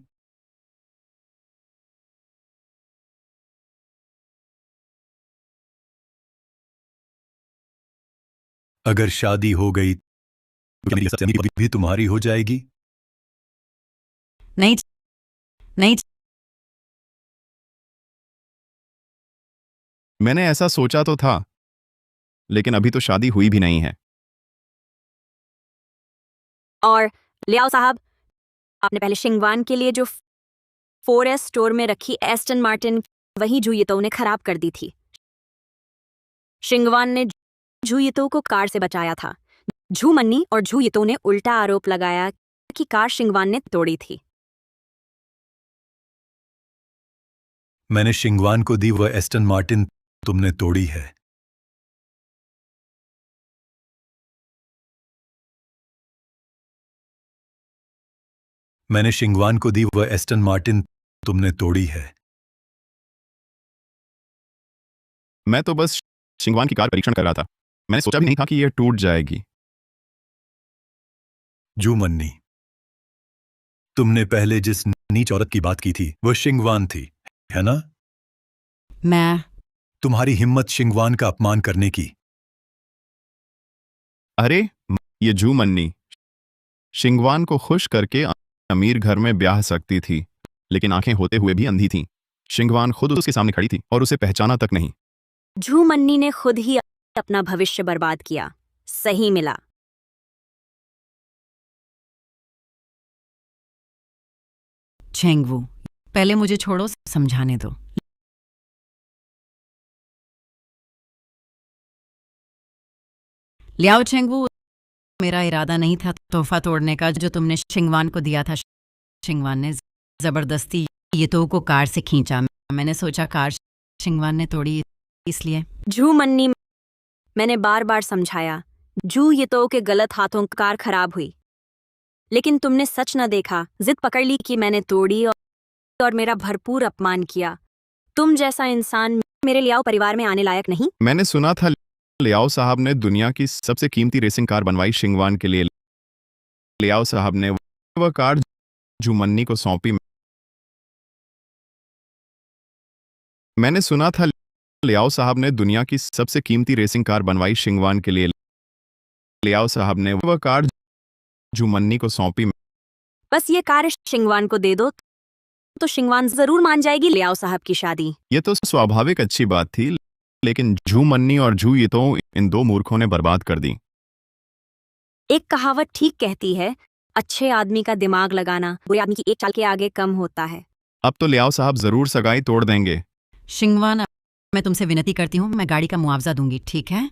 अगर शादी हो गई तो मेरी सबसे अमीर पत्नी भी तुम्हारी हो जाएगी। नहीं नहीं, मैंने ऐसा सोचा तो था, लेकिन अभी तो शादी हुई भी नहीं है। और लियाओ साहब, आपने पहले शिंगवान के लिए जो 4S स्टोर में रखी एस्टन मार्टिन, वही जूयतो ने खराब कर दी थी। शिंगवान ने जूयतो को कार से बचाया था। झू मन्नी और जूयतो ने उल्टा आरोप लगाया कि कार शिंगवान ने तोड़ी थी। मैंने शिंगवान को दी वह एस्टन मार्टिन तुमने तोड़ी है। मैंने शिंगवान को दी वह एस्टन मार्टिन तुमने तोड़ी है। मैं तो बस शिंगवान की कार परीक्षण कर रहा था। मैंने सोचा भी नहीं था कि यह टूट जाएगी। जू मन्नी, तुमने पहले जिस नीच औरत की बात की थी वह शिंगवान थी, है ना? मैं तुम्हारी हिम्मत शिंगवान का अपमान करने की। अरे ये जू मन्नी शिंगवान को खुश करके अमीर घर में ब्याह सकती थी, लेकिन आंखें होते हुए भी अंधी थी। शिंगवान खुद उसके सामने खड़ी थी और उसे पहचाना तक नहीं। झू मन्नी ने खुद ही अपना भविष्य बर्बाद किया। सही मिला। छेंगवू, पहले मुझे छोड़ो, समझाने दो। लियाओ छेंगवू, मेरा इरादा नहीं था तोहफा तोड़ने का जो तुमने शिंगवान को दिया था। शिंगवान ने जबरदस्ती ये तो को कार से खींचा। मैंने सोचा कार शिंगवान ने तोड़ी, इसलिए। झू मन्नी, मैंने बार बार समझाया। जू ये तो के गलत हाथों कार खराब हुई, लेकिन तुमने सच न देखा। जिद पकड़ ली कि मैंने तोड़ी और मेरा भरपूर अपमान किया। तुम जैसा इंसान मेरे लियाओ परिवार में आने लायक नहीं। मैंने सुना था लियाओ साहब ने दुनिया की सबसे कीमती रेसिंग कार बनवाई शिंगवान के लिए। लियाओ साहब ने वह कार जू मन्नी को सौंपी। मैंने सुना था लियाओ साहब ने दुनिया की सबसे कीमती रेसिंग कार बनवाई शिंगवान के लिए। लियाओ साहब ने वह कार जू मन्नी को सौंपी। बस ये कार शिंगवान को दे दो तो शिंगवान जरूर मान जाएगी लियाओ साहब की शादी। ये तो स्वाभाविक अच्छी बात थी, लेकिन जू मन्नी और जू ये तो इन दो मूर्खों ने बर्बाद कर दी। एक कहावत ठीक कहती है, अच्छे आदमी का दिमाग लगाना बुरे आदमी की एक चाल के आगे कम होता है। अब तो लियाओ साहब जरूर सगाई तोड़ देंगे। शिंगवान, मैं तुमसे विनती करती हूँ, मैं गाड़ी का मुआवजा दूंगी, ठीक है?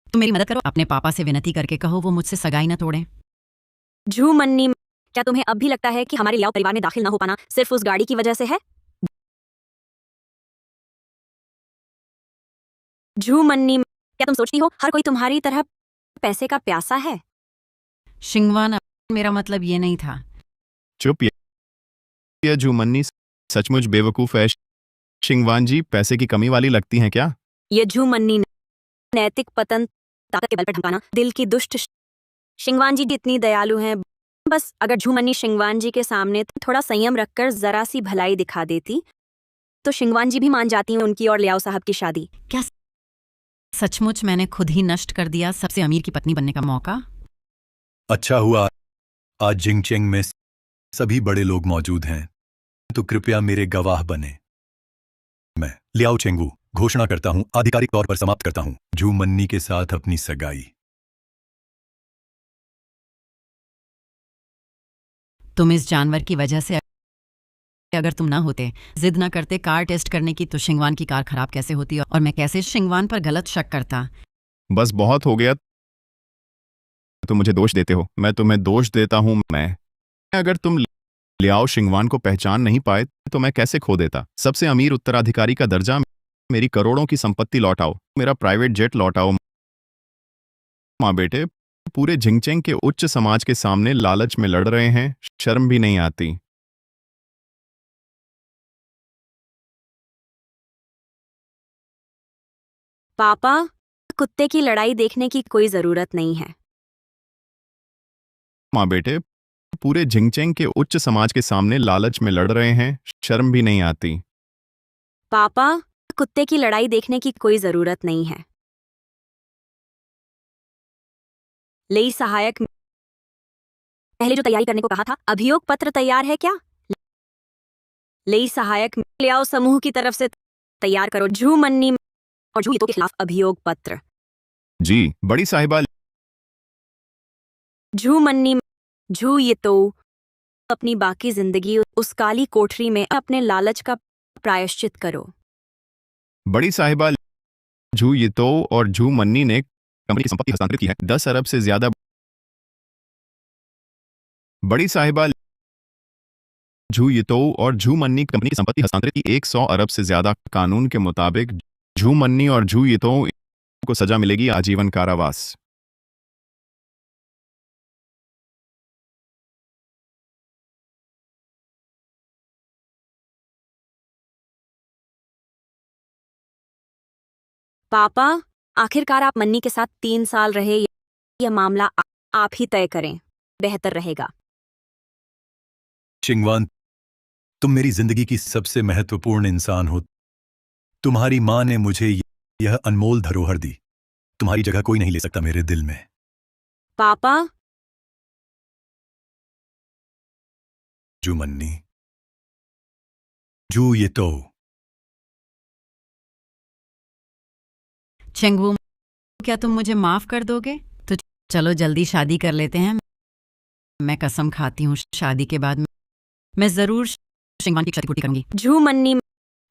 तुम मेरी मदद करो, अपने पापा से विनती करके कहो वो मुझसे सगाई ना तोड़ें। झू मन्नी, क्या तुम्हें अब भी लगता है कि हमारे लियाओ परिवार में दाखिल न हो पाना सिर्फ उस गाड़ी की वजह से है? झू मन्नी, क्या तुम सोचती हो हर कोई तुम्हारी तरह पैसे का प्यासा है? शिंगवान, मेरा मतलब ये नहीं था। चुप, ये जू मन्नी सचमुच बेवकूफ है। शिंगवान जी पैसे की कमी वाली लगती हैं क्या? ये झू मन्नी नैतिक पतन ताकत के बल पर धमकाना दिल की दुष्ट। शिंगवान जी इतनी दयालु हैं। बस अगर झू मन्नी शिंगवान जी के सामने थोड़ा संयम रखकर जरा सी भलाई दिखा देती तो शिंगवान जी भी मान जाती हैं उनकी और लियाओ साहब की शादी। क्या सचमुच मैंने खुद ही नष्ट कर दिया सबसे अमीर की पत्नी बनने का मौका? अच्छा हुआ आज जिंगचेंग में सभी बड़े लोग मौजूद हैं, तो कृपया मेरे गवाह बने। मैं लियाओ चेंगवू घोषणा करता हूं, आधिकारिक तौर पर समाप्त करता हूं जू मन्नी के साथ अपनी सगाई। तुम इस जानवर की वजह से, अगर तुम ना होते, जिद ना करते कार टेस्ट करने की, तो शिंगवान की कार खराब कैसे होती और मैं कैसे शिंगवान पर गलत शक करता। बस बहुत हो गया। तुम मुझे दोष देते हो, मैं तुम्हें दोष देता हूं। मैं अगर तुम लियाओ शिंगवान को पहचान नहीं पाए तो मैं कैसे खो देता सबसे अमीर उत्तराधिकारी का दर्जा, मेरी करोड़ों की संपत्ति लौटाओ, मेरा प्राइवेट जेट लौटाओ। माँ बेटे पूरे जिंगचेंग के उच्च समाज के सामने लालच में लड़ रहे हैं, शर्म भी नहीं आती। पापा, कुत्ते की लड़ाई देखने की कोई जरूरत नहीं है। माँ बेटे पूरे जिंगचेंग के उच्च समाज के सामने लालच में लड़ रहे हैं, शर्म भी नहीं आती। पापा, कुत्ते की लड़ाई देखने की कोई जरूरत नहीं है। लेई सहायक, पहले जो तैयारी करने को कहा था, अभियोग पत्र तैयार है क्या? लेई सहायक, लियाओ समूह की तरफ से तैयार करो झू मन्नी और झू ये तो के खिलाफ अभियोग पत्र। जी बड़ी साहिबा। झू मन्नी, झू ये तो अपनी बाकी जिंदगी उस काली कोठरी में अपने लालच का प्रायश्चित करो। बड़ी साहिबा, झू यितो और झू मन्नी ने कंपनी की संपत्ति हस्तांतरित की है 10 अरब से ज्यादा। बड़ी साहिबा, झू यितो और झू मन्नी कंपनी की संपत्ति हस्तांतरित की 100 अरब से ज्यादा। कानून के मुताबिक झू मन्नी और झू यितो को सजा मिलेगी आजीवन कारावास। पापा, आखिरकार आप मन्नी के साथ 3 साल रहे। यह मामला आप ही तय करें, बेहतर रहेगा। शिंगवान, तुम मेरी जिंदगी की सबसे महत्वपूर्ण इंसान हो। तुम्हारी मां ने मुझे यह अनमोल धरोहर दी। तुम्हारी जगह कोई नहीं ले सकता मेरे दिल में। पापा, जू मन्नी, जू ये तो। चेंगवू, क्या तुम मुझे माफ कर दोगे? तो चलो जल्दी शादी कर लेते हैं। मैं कसम खाती हूँ शादी के बाद मैं जरूर शिंगवान की क्षतिपूर्ति करूंगी। झू मन्नी,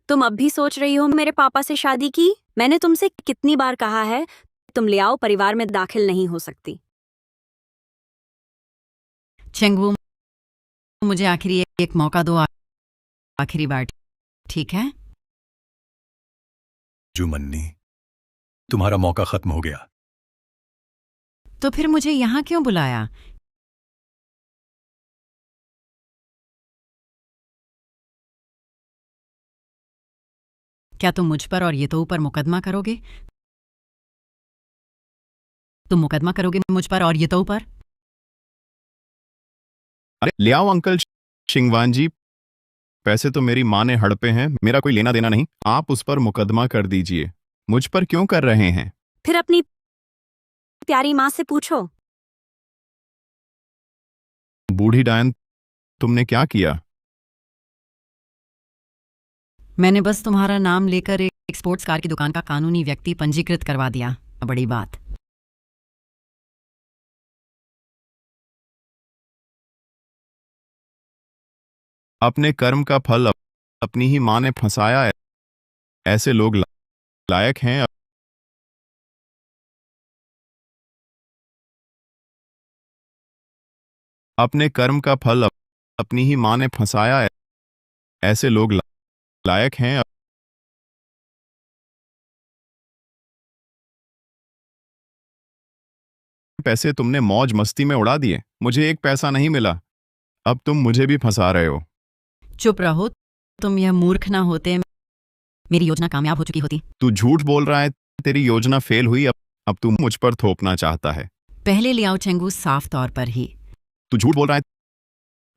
तुम अब भी सोच रही हो मेरे पापा से शादी की? मैंने तुमसे कितनी बार कहा है, तुम लियाओ परिवार में दाखिल नहीं हो सकती। चेंगवू, मुझे आखिरी एक मौका दो, आखिरी बार, ठीक है? जू मन्नी, तुम्हारा मौका खत्म हो गया। तो फिर मुझे यहाँ क्यों बुलाया? क्या तुम मुझ पर और ये तो ऊपर मुकदमा करोगे? तुम मुकदमा करोगे मुझ पर और ये तो ऊपर? अरे लियाओ अंकल शिंगवान जी, पैसे तो मेरी माँ ने हड़पे हैं, मेरा कोई लेना देना नहीं। आप उस पर मुकदमा कर दीजिए। मुझ पर क्यों कर रहे हैं? फिर अपनी प्यारी माँ से पूछो। बूढ़ी डायन, तुमने क्या किया? मैंने बस तुम्हारा नाम लेकर एक स्पोर्ट्स कार की दुकान का कानूनी व्यक्ति पंजीकृत करवा दिया। बड़ी बात। अपने कर्म का फल अपनी ही माँ ने फंसाया है। ऐसे लोग लायक हैं? अपने कर्म का फल अपनी ही माँ ने फंसाया है। ऐसे लोग लायक हैं? पैसे तुमने मौज मस्ती में उड़ा दिए, मुझे एक पैसा नहीं मिला। अब तुम मुझे भी फंसा रहे हो। चुप रहो, तुम यह मूर्ख ना होते, मेरी योजना कामयाब हो चुकी होती। तू झूठ बोल रहा है, तेरी योजना फेल हुई। अब तू मुझ पर थोपना चाहता है। पहले लियाओ चेंगू, साफ तौर पर ही। तू झूठ बोल रहा है।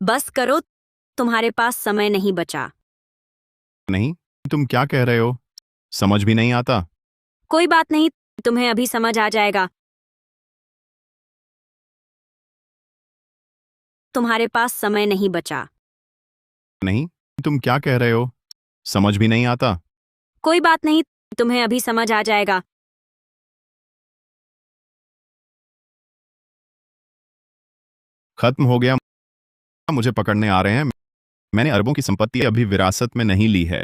बस करो, तुम्हारे पास समय नहीं बचा। नहीं, तुम क्या कह रहे हो? समझ भी नहीं आता। कोई बात नहीं, तुम्हें अभी समझ आ जाएगा। तुम्हारे पास समय नहीं बचा। नहीं, तुम क्या कह रहे हो? समझ भी नहीं आता। कोई बात नहीं, तुम्हें अभी समझ आ जाएगा। खत्म हो गया। मुझे पकड़ने आ रहे हैं। मैंने अरबों की संपत्ति अभी विरासत में नहीं ली है।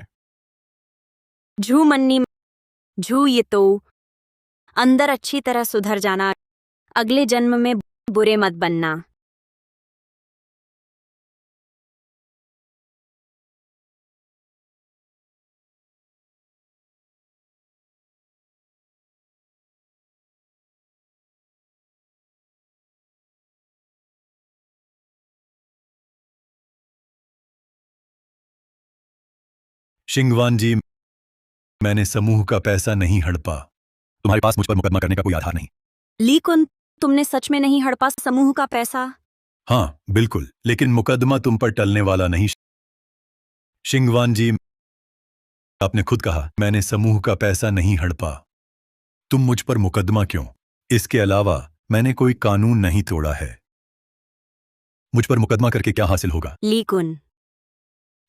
झू मन्नी, झू ये तो। अंदर अच्छी तरह सुधर जाना, अगले जन्म में बुरे मत बनना। शिंगवान जी, मैंने समूह का पैसा नहीं हड़पा। तुम्हारे पास मुझ पर मुकदमा करने का कोई आधार नहीं। ली कुन, तुमने सच में नहीं हड़पा समूह का पैसा? हाँ बिल्कुल, लेकिन मुकदमा तुम पर टलने वाला नहीं। शिंगवान जी, आपने खुद कहा मैंने समूह का पैसा नहीं हड़पा। तुम मुझ पर मुकदमा क्यों? इसके अलावा मैंने कोई कानून नहीं तोड़ा है। मुझ पर मुकदमा करके क्या हासिल होगा? ली कुन,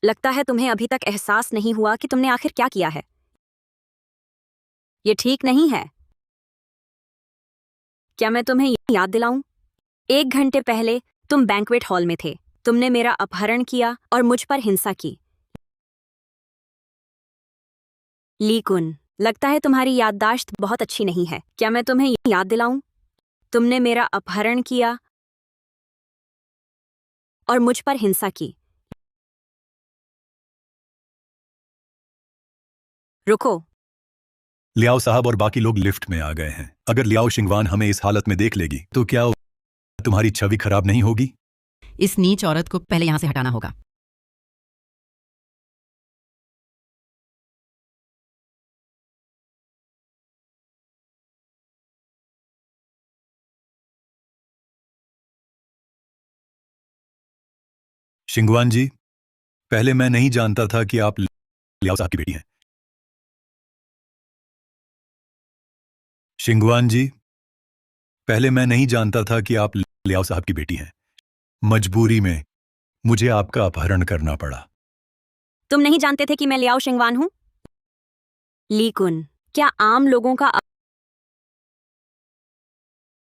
लगता है तुम्हें अभी तक एहसास नहीं हुआ कि तुमने आखिर क्या किया है। ये ठीक नहीं है। क्या मैं तुम्हें याद दिलाऊं? 1 घंटे पहले तुम बैंक्वेट हॉल में थे। तुमने मेरा अपहरण किया और मुझ पर हिंसा की। ली कुन, लगता है तुम्हारी याददाश्त बहुत अच्छी नहीं है। क्या मैं तुम्हें याद दिलाऊं? तुमने मेरा अपहरण किया और मुझ पर हिंसा की। रुको। लियाओ साहब और बाकी लोग लिफ्ट में आ गए हैं। अगर लियाओ शिंगवान हमें इस हालत में देख लेगी तो क्या तुम्हारी छवि खराब नहीं होगी? इस नीच औरत को पहले यहां से हटाना होगा। शिंगवान जी, पहले मैं नहीं जानता था कि आप लियाओ साहब की बेटी हैं। शिंगवान जी, पहले मैं नहीं जानता था कि आप लियाओ साहब की बेटी हैं। मजबूरी में मुझे आपका अपहरण करना पड़ा। तुम नहीं जानते थे कि मैं लियाओ शिंगवान हूं? ली कुन, क्या आम लोगों का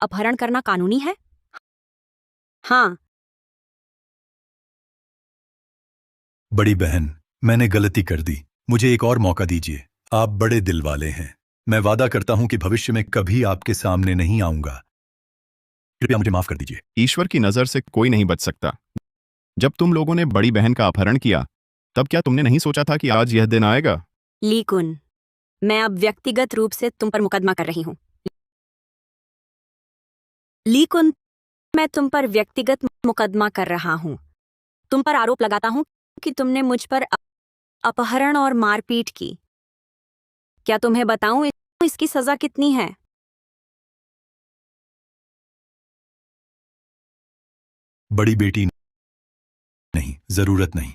अपहरण करना कानूनी है? हाँ। बड़ी बहन, मैंने गलती कर दी। मुझे एक और मौका दीजिए। आप बड़े दिल वाले हैं। मैं वादा करता हूं कि भविष्य में कभी आपके सामने नहीं आऊंगा। कृपया मुझे माफ कर दीजिए। ईश्वर की नज़र से कोई नहीं बच सकता। जब तुम लोगों ने बड़ी बहन का अपहरण किया, तब क्या तुमने नहीं सोचा था कि आज यह दिन आएगा? ली कुन, मैं अब व्यक्तिगत रूप से तुम पर मुकदमा कर रही हूं। ली कुन, मैं तुम पर व्यक्तिगत मुकदमा कर रहा हूं। तुम पर आरोप लगाता हूं कि तुमने मुझ पर अपहरण और मारपीट की। क्या तुम्हें बताऊं इसकी सजा कितनी है? बड़ी बेटी नहीं, जरूरत नहीं।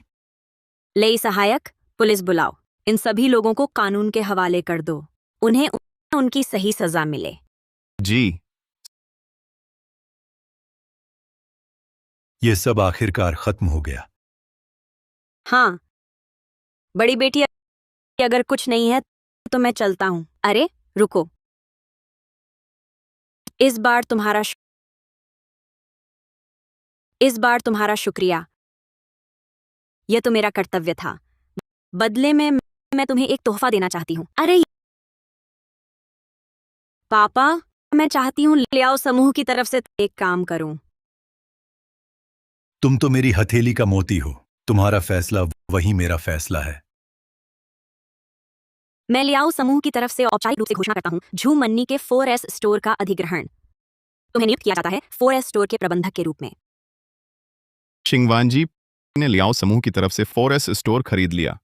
ले सहायक, पुलिस बुलाओ। इन सभी लोगों को कानून के हवाले कर दो। उन्हें उनकी सही सजा मिले। जी। यह सब आखिरकार खत्म हो गया। हाँ, बड़ी बेटी, अगर कुछ नहीं है तो मैं चलता हूं। अरे रुको, इस बार तुम्हारा शुक्रिया। यह तो मेरा कर्तव्य था। बदले में मैं तुम्हें एक तोहफा देना चाहती हूं। अरे पापा, मैं चाहती हूं लियाओ समूह की तरफ से एक काम करूं। तुम तो मेरी हथेली का मोती हो। तुम्हारा फैसला वही मेरा फैसला है। मैं लियाओ समूह की तरफ से औपचारिक रूप से घोषणा करता हूं झू मन्नी के 4S स्टोर का अधिग्रहण। तुम्हें नियुक्त किया जाता है 4S स्टोर के प्रबंधक के रूप में। शिंगवान जी ने लियाओ समूह की तरफ से 4S स्टोर खरीद लिया,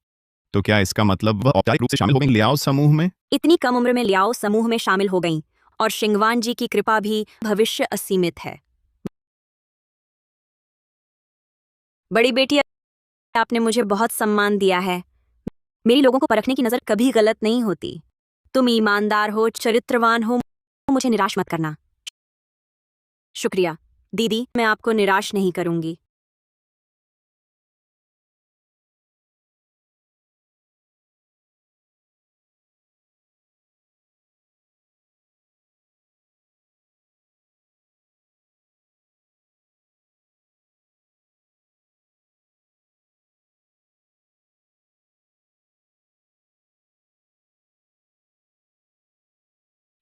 तो क्या इसका मतलब वह औपचारिक रूप से शामिल हो गई लियाओ समूह में? इतनी कम उम्र में लियाओ समूह में शामिल हो गईं, और शिंगवान जी की कृपा भी भविष्य असीमित है। बड़ी बेटी, आपने मुझे बहुत सम्मान दिया है। मेरी लोगों को परखने की नजर कभी गलत नहीं होती। तुम ईमानदार हो, चरित्रवान हो, मुझे निराश मत करना। शुक्रिया दीदी, मैं आपको निराश नहीं करूंगी।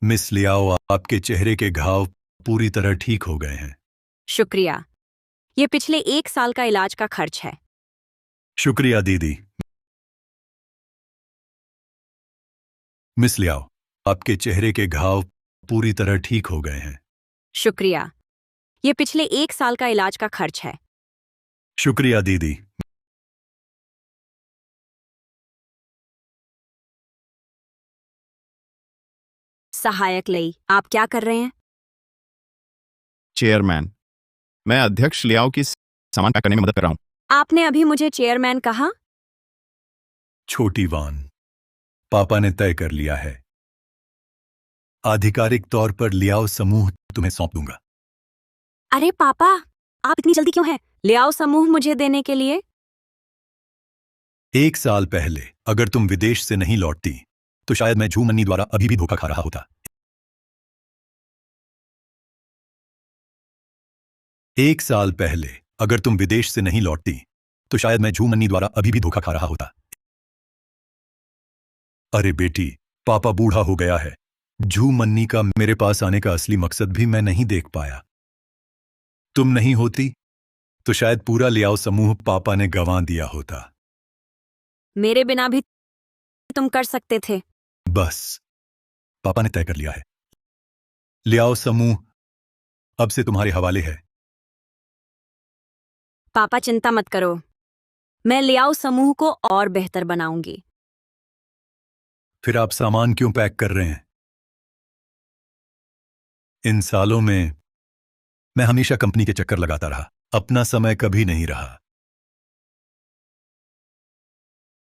मिस लियाओ, आपके चेहरे के घाव पूरी तरह ठीक हो गए हैं। शुक्रिया। ये पिछले 1 साल का इलाज का खर्च है। शुक्रिया दीदी। मिस लियाओ, आपके चेहरे के घाव पूरी तरह ठीक हो गए हैं। शुक्रिया। ये पिछले 1 साल का इलाज का खर्च है। शुक्रिया दीदी। सहायक लई, आप क्या कर रहे हैं? चेयरमैन, मैं अध्यक्ष लियाओ की सामान पैक करने में मदद कर रहा हूँ। आपने अभी मुझे चेयरमैन कहा? छोटी वान, पापा ने तय कर लिया है। आधिकारिक तौर पर लियाओ समूह तुम्हें सौंप दूंगा। अरे पापा, आप इतनी जल्दी क्यों हैं? लियाओ समूह मुझे देने के लिए? 1 साल पहले अगर तुम विदेश से नहीं लौटती तो शायद मैं झू मन्नी द्वारा अभी भी धोखा खा रहा होता। 1 साल पहले अगर तुम विदेश से नहीं लौटती तो शायद मैं झू मन्नी द्वारा अभी भी धोखा खा रहा होता। अरे बेटी, पापा बूढ़ा हो गया है। झू मन्नी का मेरे पास आने का असली मकसद भी मैं नहीं देख पाया। तुम नहीं होती तो शायद पूरा लियाओ समूह पापा ने गंवा दिया होता। मेरे बिना भी तुम कर सकते थे। बस, पापा ने तय कर लिया है। लियाओ समूह अब से तुम्हारे हवाले है। पापा चिंता मत करो, मैं लियाओ समूह को और बेहतर बनाऊंगी। फिर आप सामान क्यों पैक कर रहे हैं? इन सालों में मैं हमेशा कंपनी के चक्कर लगाता रहा, अपना समय कभी नहीं रहा।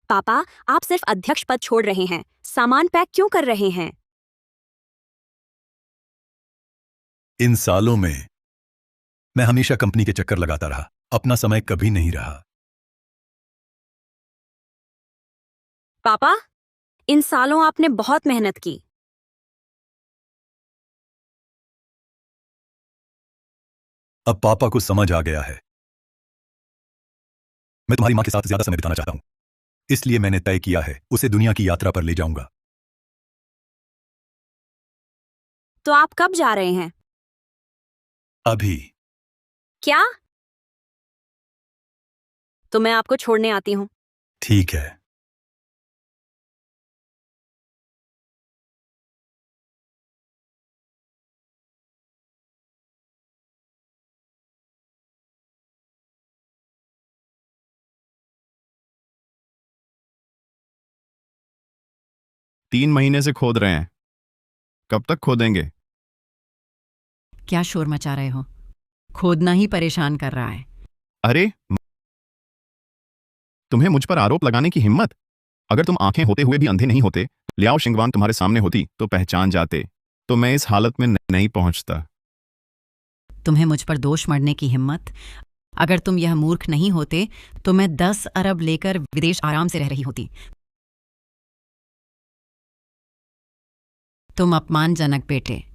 पापा, आप सिर्फ अध्यक्ष पद छोड़ रहे हैं, सामान पैक क्यों कर रहे हैं? इन सालों में मैं हमेशा कंपनी के चक्कर लगाता रहा, अपना समय कभी नहीं रहा। पापा, इन सालों आपने बहुत मेहनत की। अब पापा को समझ आ गया है, मैं तुम्हारी मां के साथ ज्यादा समय बिताना चाहता हूं, इसलिए मैंने तय किया है उसे दुनिया की यात्रा पर ले जाऊंगा। तो आप कब जा रहे हैं? अभी। क्या? तो मैं आपको छोड़ने आती हूं। ठीक है। तीन महीने से खोद रहे हैं, कब तक खोदेंगे? क्या शोर मचा रहे हो? खोदना ही परेशान कर रहा है। अरे, तुम्हें मुझ पर आरोप लगाने की हिम्मत? अगर तुम आंखें होते हुए भी अंधे नहीं होते, लियाओ शिंगवान तुम्हारे सामने होती तो पहचान जाते, तो मैं इस हालत में नहीं पहुंचता। तुम्हें मुझ पर दोष मढ़ने की हिम्मत? अगर तुम यह मूर्ख नहीं होते तो मैं 10 अरब लेकर विदेश आराम से रह रही होती। तुम अपमानजनक बेटे।